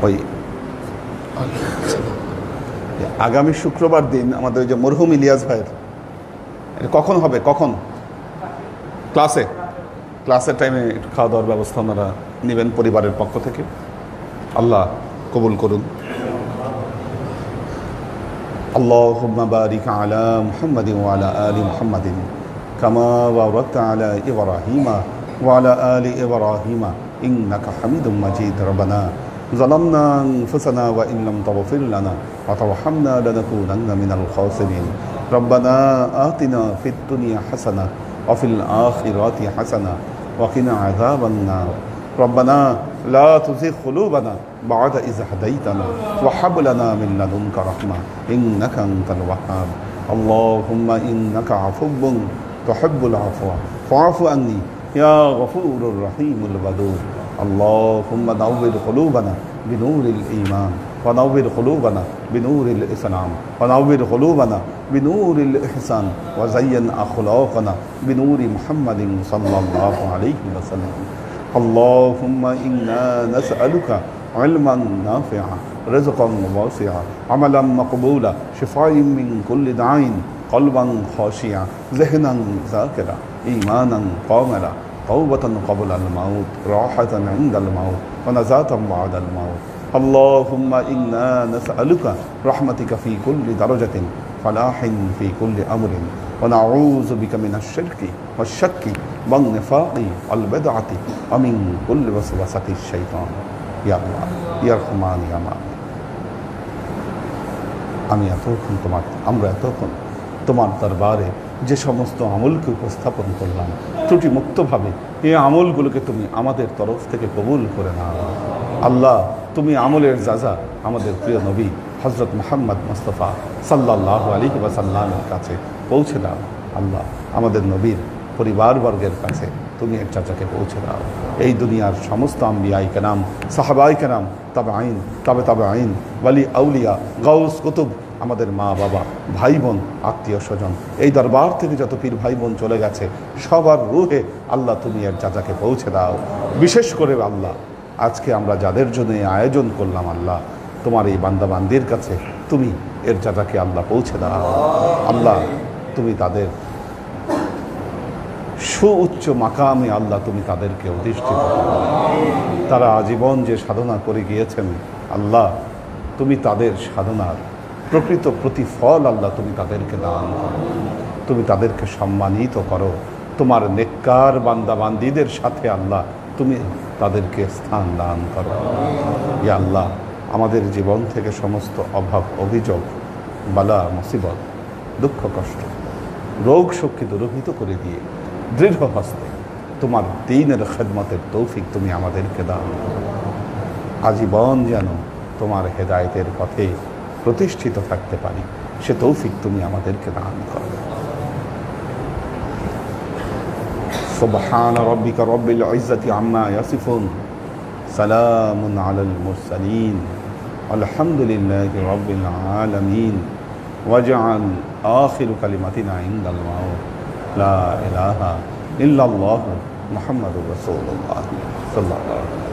ওই আগামী শুক্রবার দিন আমাদের ওই যে মরহুম ইলিয়াস ভাইয়ের এটা কখন হবে কখন ক্লাসের টাইমে একটু খাওয়া দাওয়ার ব্যবস্থা ওনারা নেবেন পরিবারের পক্ষ থেকে আল্লাহ কবুল করুন আল্লাহুম্মা বারিক আলা মুহাম্মাদিন ওয়া আলা আলি মুহাম্মাদিন কামা বারাকতা আলা ইব্রাহিমা ওয়া আলা আলি ইব্রাহিমা ইন্নাকা হামিদুম মাজিদ রব্বানা ظلمنا أنفسنا وإن لم تغفر لنا وترحمنا لنكونن من الخاسرين ربنا آتنا في الدنيا حسنة وفي الآخرة حسنة وقنا عذاب النار ربنا لا تزغ قلوبنا بعد إذ هديتنا وهب لنا من لدنك رحمة إنك أنت الوهاب اللهم إنك عفو تحب العفو فاعف عني يا غفور الرحيم الودود اللهم نور قلوبنا بنور الإيمان ونور قلوبنا بنور الإسلام ونور قلوبنا بنور الإحسان وزين أخلاقنا بنور محمد صلى الله عليه وسلم اللهم إنا نسألك علما نافعا رزقا واسعا عملا مقبولا شفاء من كل داء قلبا خاشعا ذهنا ذاكرا إيمانا قاملا توبة قبل الموت راحة عند الموت ونزاة بعد الموت اللهم إنا نسألك رحمتك في كل درجة فلاح في كل أمر ونعوذ بك من الشرك والشك والنفاق والبدعة ومن كل وسوسة الشيطان يا الله يا رحمن يا مالك আমি এতক্ষণ আমরা এতক্ষণ তোমার দরবারে যে সমস্ত আমলকে উপস্থাপন করলাম ত্রুটি মুক্তভাবে এই আমলগুলোকে তুমি আমাদের তরফ থেকে কবুল করে নাও আল্লাহ তুমি আমলের যাজা আমাদের প্রিয় নবী হযরত মুহাম্মদ মুস্তাফা সাল্লাল্লাহু আলাইহি ওয়াসাল্লামের কাছে পৌঁছে দাও আল্লাহ আমাদের নবীর পরিবারবর্গের কাছে তুমি এক চাচাকে পৌঁছে দাও এই দুনিয়ার সমস্ত আম্বিয়াই কেরাম সাহাবাই কেরাম তাবেঈন তাবেঈন ওয়ালি আউলিয়া গাউস কুতুব আমাদের মা বাবা ভাই বোন আত্মীয় স্বজন এই দরবার থেকে যত পীর ভাই বোন চলে গেছে সবার রুহে আল্লাহ তুমি এর চাচাকে পৌঁছে দাও বিশেষ করে আল্লাহ আজকে আমরা যাদের জন্য এই আয়োজন করলাম আল্লাহ তোমার এই বান্দাবান্দির কাছে তুমি এর চাচাকে আল্লাহ পৌঁছে দাও আল্লাহ তুমি তাদের সুউচ্চ মাকামে আল্লাহ তুমি তাদেরকে অধিষ্ঠিত করো তারা আজীবন যে সাধনা করে গিয়েছেন আল্লাহ তুমি তাদের সাধনার প্রকৃত প্রতিফল আল্লাহ তুমি তাদেরকে দান করো তুমি তাদেরকে সম্মানিত করো তোমার নেককার বান্দাবান্দীদের সাথে আল্লাহ তুমি তাদেরকে স্থান দান করো ইয়া আল্লাহ আমাদের জীবন থেকে সমস্ত অভাব অভিযোগ বালা মুসিবত দুঃখ কষ্ট রোগ শোককে দূরীভূত করে দিয়ে দৃঢ় হস্তে তোমার দ্বীনের খেদমতের তৌফিক তুমি আমাদেরকে দাও আজীবন যেন তোমার হেদায়েতের পথে প্রতিষ্ঠিত থাকতে পারি সে তৌফিক তুমি আমাদেরকে দান করো সুবহান রাব্বিকা রাব্বিল ইজ্জাতি আম্মা ইয়াসিফুন সালামুন আলাল মুরসালিন আলহামদুলিল্লাহি রাব্বিল আলামিন ওয়াজআল আখিরু কালিমাতিনা ইনদাল মাউত লা ইলাহা ইল্লাল্লাহু মুহাম্মাদুর রাসূলুল্লাহ সাল্লাল্লাহু আলাইহি